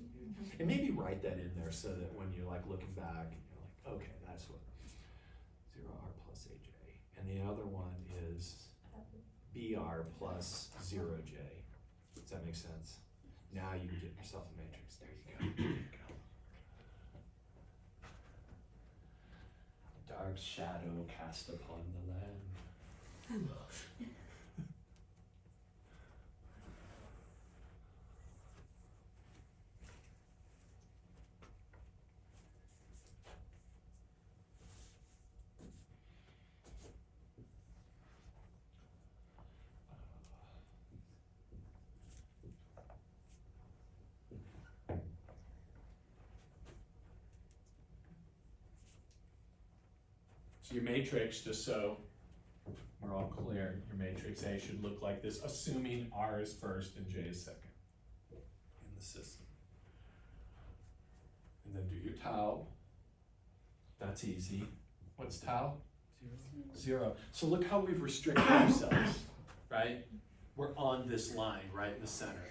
and maybe write that in there so that when you're looking back, you're okay, that's what 0 R plus AJ. And the other one is BR plus 0J. Does that make sense? Now you can get yourself a matrix. There you go. There you go. Dark shadow cast upon the land. So your matrix, just so we're all clear, your matrix A should look like this, assuming R is first and J is second in the system. And then do your tau. That's easy. What's tau? 0. So look how we've restricted ourselves, right? We're on this line right in the center.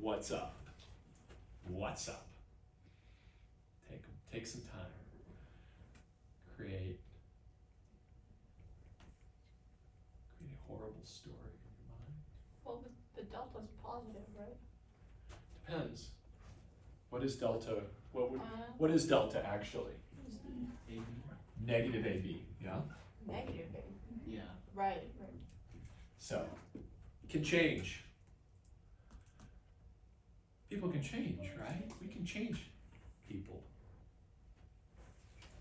What's up? What's up? Take some time. Create a horrible story in your mind. Well, the delta's positive, right? Depends. What is delta? What is delta actually? AB. Negative AB, yeah? Negative. Yeah. Right. So, it can change. People can change, right? We can change people.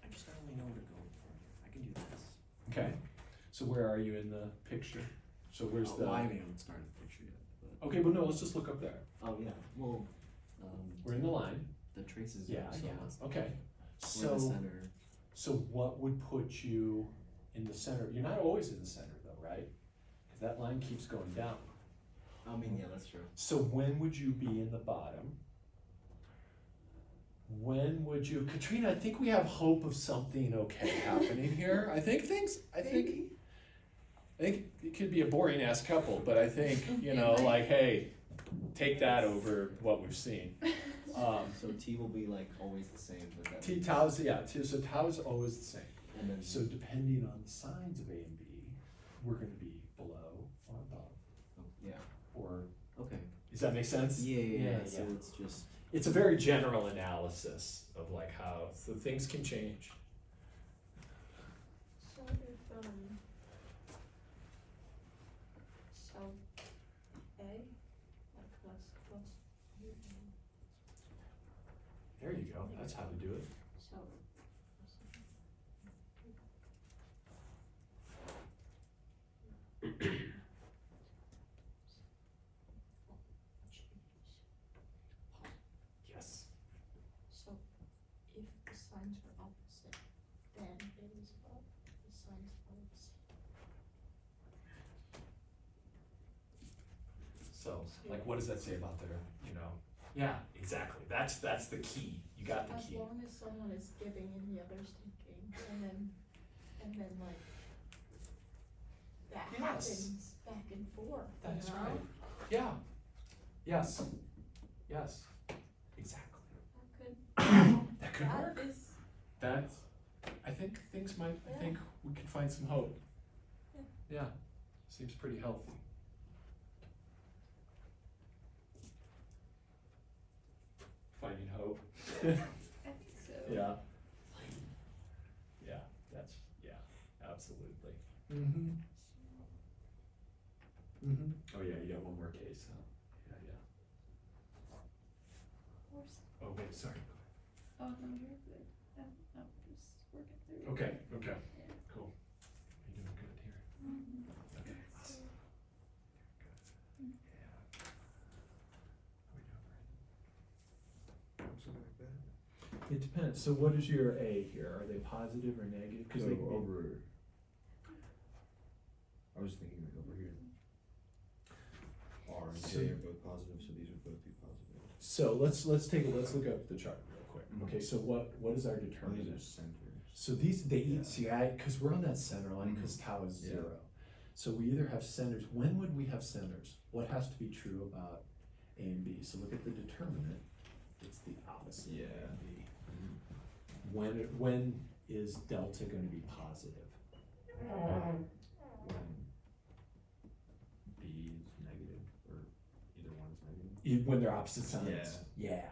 I just don't really know where to go from here. I can do this. Okay, so where are you in the picture? So where's the... Well, I haven't started the picture yet. But... Okay, but no, let's just look up there. Oh yeah. Well, We're in the line. the traces. Yeah, so yeah, let's- okay. We're in the center. So what would put you in the center? You're not always in the center though, right? Because that line keeps going down. I mean, yeah, that's true. So when would you be in the bottom? When would you, Katrina, I think we have hope of something okay happening here. I think it could be a boring ass couple, but I think, you know, like, hey, take that over what we've seen. So T will be like always the same. But that So tau is always the same. and then So depending on the signs of A and B, we're gonna be below or above, oh, yeah. or, Okay. does that make sense? Yeah. So it's just It's a very general analysis of like how, so things can change. So if so A, like what's There you go, that's how to do it. so Yes. so if the signs are opposite, then it is above. The signs are opposite. So, like, what does that say about their, you know? Yeah, exactly, that's the key, you got the key. As long as someone is giving and the other's taking, and then like that Yes. happens back and forth. That is you know? right. Yeah, yes, exactly. That could That work. is, That's, I think things might, I think we could find some hope. Yeah. Yeah, seems pretty healthy. Finding hope. I think so. Yeah. Yeah, that's, yeah, absolutely. Mm-hmm. Mm-hmm. Oh yeah, you got one more case, huh? Yeah. Of course. Oh, wait, sorry. Oh, no, you're good. I'm just working through it. Okay, Yeah. cool. You're doing good here. Okay, awesome. Good. Yeah. How we doing, Brandon? It depends. So what is your A here? Are they positive or negative? So over. I was thinking like over here. R and So- J are both positive, so these would both be positive. So let's look up the chart real quick. Mhm. Okay, so what is our Oh, these determinant? are centers. So these, they Yeah. eat, see, because we're on that center line, because tau is Yeah. 0. So we either have centers, when would we have centers? What has to be true about A and B? So look at the determinant, it's the opposite of A Yeah. and B. When is delta gonna be positive? When B is negative, or either one is negative. When they're opposite signs? Yeah,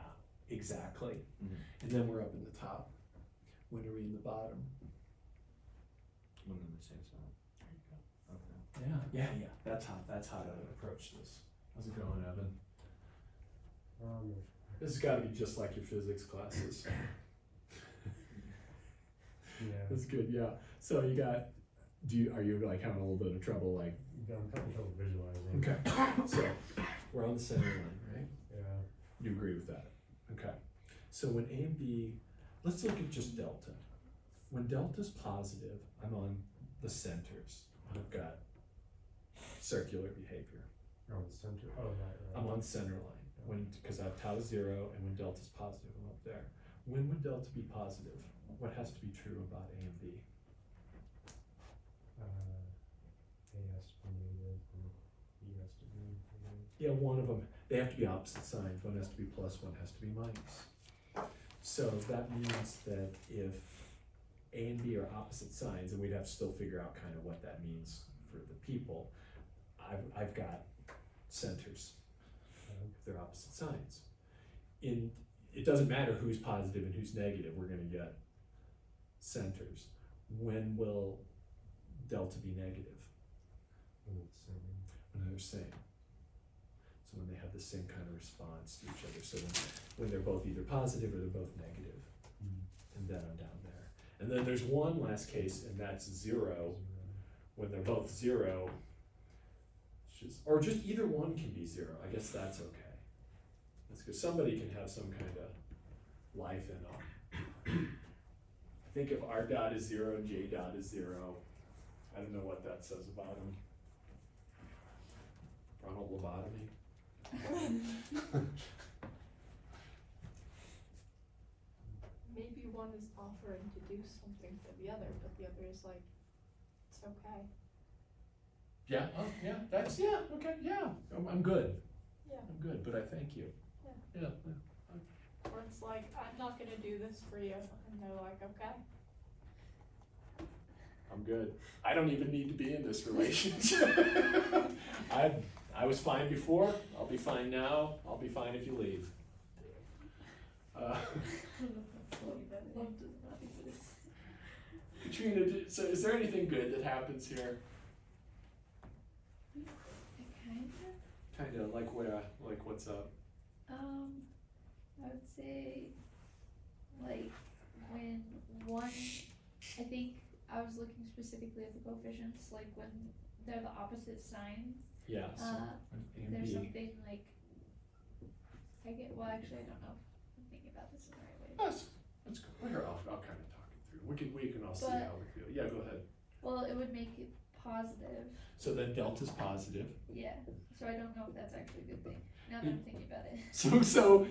exactly. Mhm. And then we're up in the top. When are we in the bottom? When they're the same side. Okay. Yeah, that's how to approach this. How's it going, Evan? This has gotta be just like your physics classes. Yeah. That's good, yeah. So you got, are you like having a little bit of trouble, like? I'm having trouble visualizing. Okay, so we're on the center line, right? Yeah. You agree with that? Okay. So when A and B, let's look at just delta. when delta's positive, I'm on the centers. I've got circular behavior. Oh, the center, oh, right. I'm on center line because I have tau 0, and when delta's positive, I'm up there. When would delta be positive? What has to be true about A and B? A has to be negative, and E has to be negative. Yeah, one of them. They have to be opposite signs. One has to be plus, one has to be minus. So that means that if A and B are opposite signs, and we'd have to still figure out kind of what that means for the people, I've got centers if they're opposite signs. It doesn't matter who's positive and who's negative, we're going to get centers. When will delta be negative? And it's same. When they're the same. So when they have the same kind of response to each other. So when they're both either positive or they're both negative. And then I'm down there. And then there's one last case, and that's 0. When they're both 0, or just either one can be 0. I guess that's okay. That's because somebody can have some kind of life in them. I think if R dot is 0 and J dot is 0, I don't know what that says about him. Ronald lobotomy. Maybe one is offering to do something for the other, but the other is like, it's okay. Yeah, oh, yeah, that's, yeah, okay, yeah, I'm good. Yeah. I'm good, but I thank you. Yeah. Yeah. Or it's like, I'm not gonna do this for you, and they're like, okay. I'm good. I don't even need to be in this relationship. I was fine before, I'll be fine now, I'll be fine if you leave. Love does not exist. Katrina, so is there anything good that happens here? Kind of, like where, like what's up? I would say, like, when one, I think I was looking specifically at the coefficients, like when they're the opposite signs, Yeah, so there's something like, well, actually, I don't know if I'm thinking about this in the right way. That's good. Here, I'll kind of talk it through. We can all see But- how we feel. Yeah, go ahead. Well, it would make it positive, So then delta's positive. yeah, so I don't know if that's actually a good thing, now that I'm thinking about it. So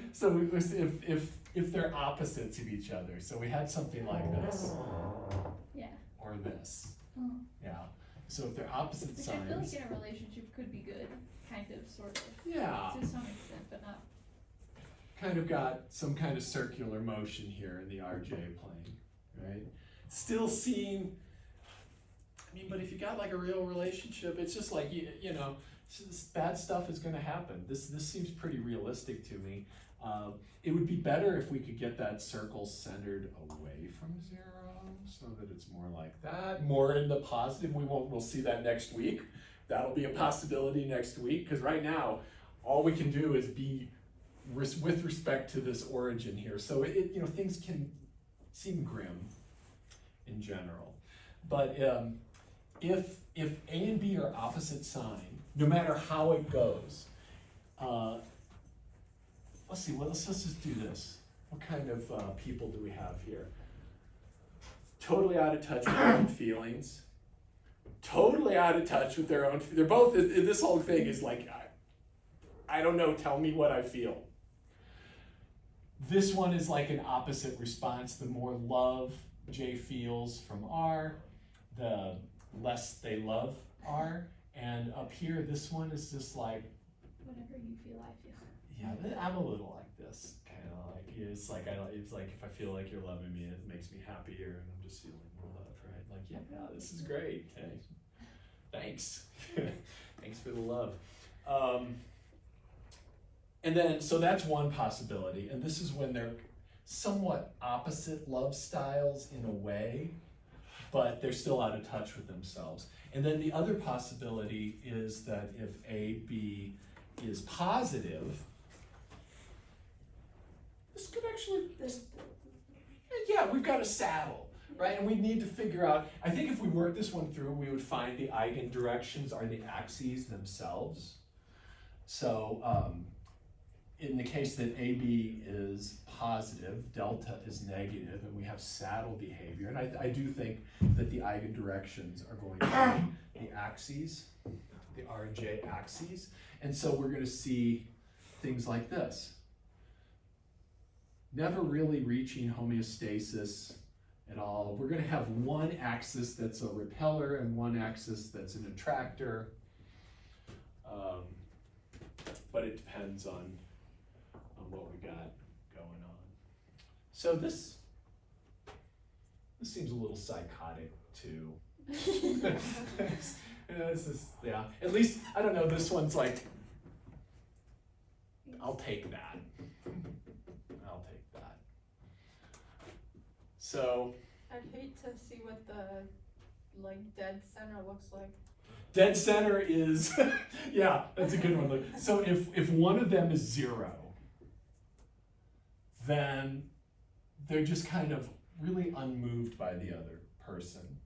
if they're opposites of each other, so we had something like this Yeah. or this, Oh. yeah. So if they're opposite Which I feel signs, like in a relationship could be good, kind of, sort of, yeah, to some extent, but not. kind of got some kind of circular motion here in the RJ plane, right? Still seeing, I mean, but if you got like a real relationship, it's just like, you know, bad stuff is gonna happen. This seems pretty realistic to me. It would be better if we could get that circle centered away from 0 so that it's more like that, more in the positive. We'll see that next week. That'll be a possibility next week, because right now, all we can do is be with respect to this origin here. So you know, things can seem grim in general. But if A and B are opposite sign, no matter how it goes, let's see, let's just do this. What kind of people do we have here? Totally out of touch with their own feelings. Totally out of touch with their own, they're both, this whole thing is like, I don't know, tell me what I feel. This one is like an opposite response. The more love J feels from R, the less they love R. And up here, this one is just like, Whatever you feel, I feel. yeah, I'm a little like this, kind of like, it's like, it's like if I feel like you're loving me, it makes me happier, and I'm just feeling more love, right? Like, yeah, this is great, thanks. Thanks for the love. And then, so that's one possibility, and this is when they're somewhat opposite love styles in a way, but they're still out of touch with themselves. And then the other possibility is that if A, B is positive, this could actually, yeah, we've got a saddle, right? And we need to figure out, I think if we work this one through, we would find the eigendirections are the axes themselves. So in the case that AB is positive, delta is negative, and we have saddle behavior, and I do think that the eigendirections are going to be the axes, the R and J axes, and so we're going to see things like this. Never really reaching homeostasis at all. We're going to have one axis that's a repeller and one axis that's an attractor, but it depends on what we got going on. So this seems a little psychotic too. Yeah, at least, I don't know, this one's like, I'll take that. I'll take that. So. I'd hate to see what the dead center looks like. Dead center is, yeah, that's a good one. So if one of them is 0, then they're just kind of really unmoved by the other person,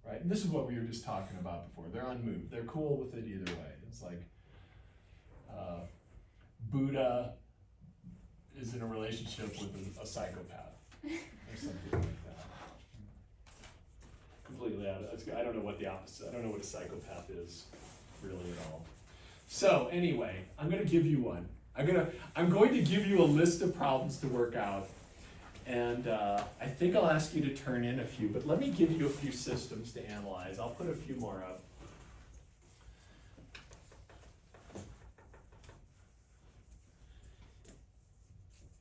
right? And this is what we were just talking about before. They're unmoved. They're cool with it either way. It's like Buddha is in a relationship with a psychopath or something like that. Completely out of, I don't know what the opposite, I don't know what a psychopath is really at all. So anyway, I'm gonna give you one. I'm going to give you a list of problems to work out, and I think I'll ask you to turn in a few, but let me give you a few systems to analyze. I'll put a few more up.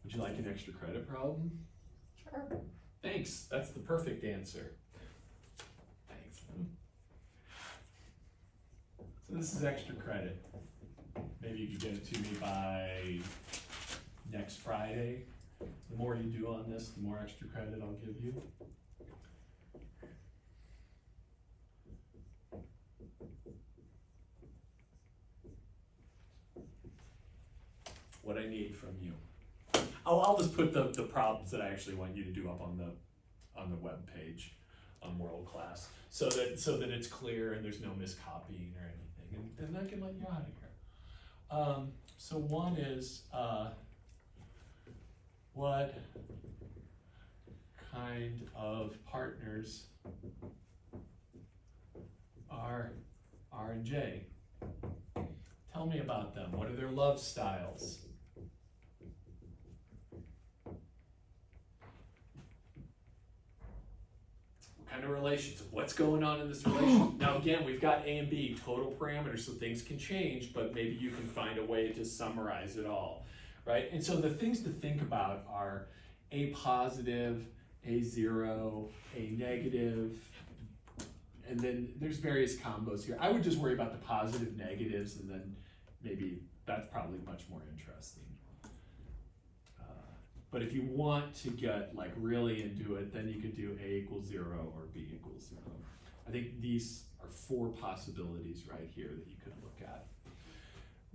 Would you like an extra credit problem? Sure. Thanks, that's the perfect answer. Thanks. So this is extra credit. Maybe you could get it to me by next Friday. The more you do on this, the more extra credit I'll give you. What I need from you. I'll just put the problems that I actually want you to do up on the web page on World Class, so that it's clear and there's no miscopying or anything, and then I can let you out of here. So one is what kind of partners are R and J? Tell me about them. What are their love styles? Kind of relations, what's going on in this relationship. Now again, we've got A and B, total parameters, so things can change, but maybe you can find a way to summarize it all, right? And so the things to think about are A positive, A 0, A negative, and then there's various combos here. I would just worry about the positive negatives, and then maybe that's probably much more interesting. But if you want to get like really into it, then you could do A equals 0 or B equals 0. I think these are 4 possibilities right here that you could look at.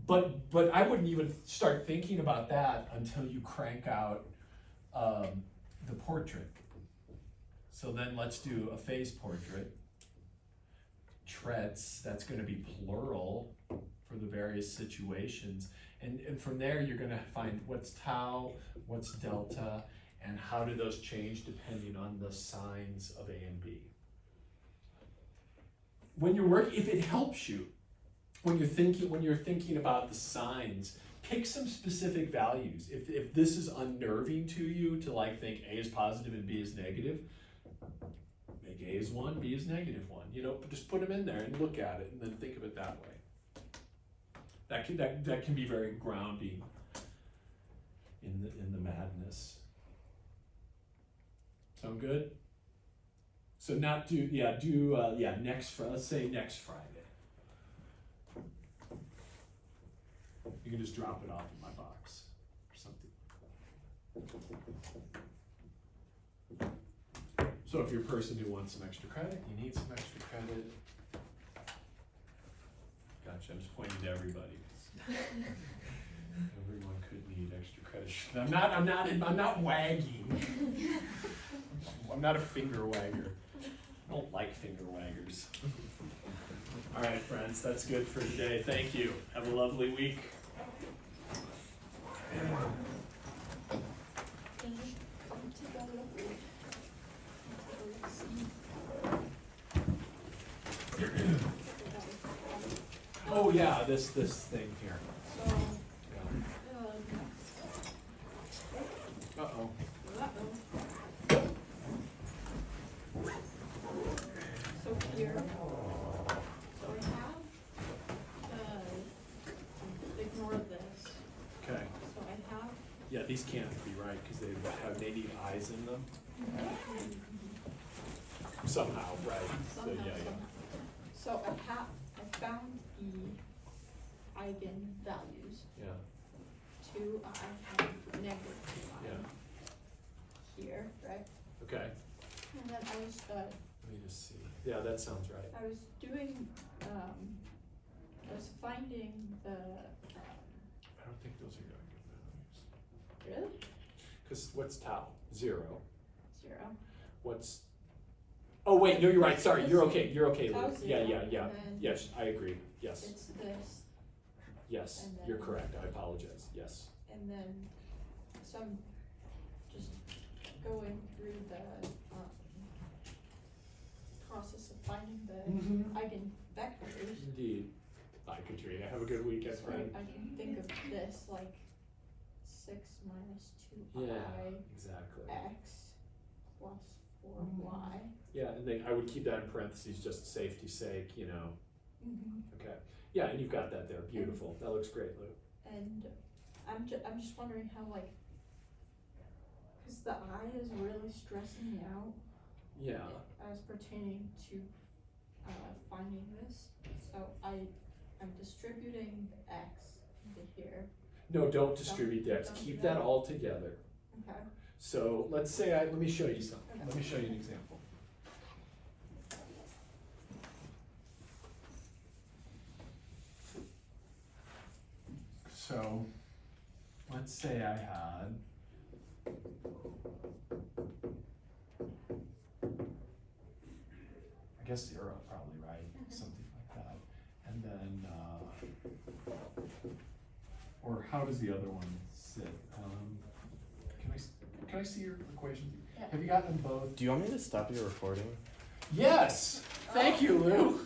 But I wouldn't even start thinking about that until you crank out the portrait. So then let's do a phase portrait. Traits, that's going to be plural for the various situations. And from there, you're going to find what's tau, what's delta, and how do those change depending on the signs of A and B. When you're working, if it helps you, when you're thinking about the signs, pick some specific values. If this is unnerving to you to like think A is positive and B is negative, make A is 1, B is negative 1. You know, just put them in there and look at it, and then think of it that way. That can be very grounding in the madness. Sound good? So not do next let's say next Friday. You can just drop it off in my box or something. So if you're a person who wants some extra credit, you need some extra credit. Gotcha, I'm just pointing to everybody. Everyone could need extra credit. I'm not wagging. I'm not a finger wagger. I don't like finger waggers. All right, friends, that's good for today. Thank you. Have a lovely week. Can you just take that up? Oh yeah, this thing here. So, Uh-oh. So here, so I have, ignore this. Okay. So I have, Yeah, these can't be right because they need eyes in them. Somehow, right? So, somehow, yeah. So I found the eigenvalues. Yeah. 2i and negative 2i Yeah. here, right? Okay. And then I was, Let me just see. Yeah, that sounds right. I was doing, I was finding the, I don't think those are eigenvalues. really? Because what's tau? 0. 0. What's? Oh wait, no, you're right. Sorry, you're okay. You're okay, Tau Lou. 0, Yeah. and then Yes, I agree. Yes, it's this, yes, and you're then- correct. I apologize. Yes. and then, so I'm just going through the, process of finding the Mhm. eigenvectors. Indeed. Bye, Katrina. Have a good weekend, So friend. I can think of this like 6 minus 2i Yeah, exactly. x plus 4y. Yeah, and then I would keep that in parentheses just for safety's sake, you know. Mm-hmm. Okay. Yeah, and you've got that there. Beautiful. That looks great, Lou. And I'm just wondering how, like, because the I is really stressing me out Yeah. as pertaining to finding this. So I'm distributing the x into here. No, don't distribute the X. Don't do Keep that? that all together. Okay. So let's say let me show you something. Okay. Let me show you an example. So let's say I had I guess 0 probably, right? Something like that. And then or how does the other one sit? Can I see your equations? Yeah. Have you gotten them both? Do you want me to stop your recording? Yes! Thank you, Lou.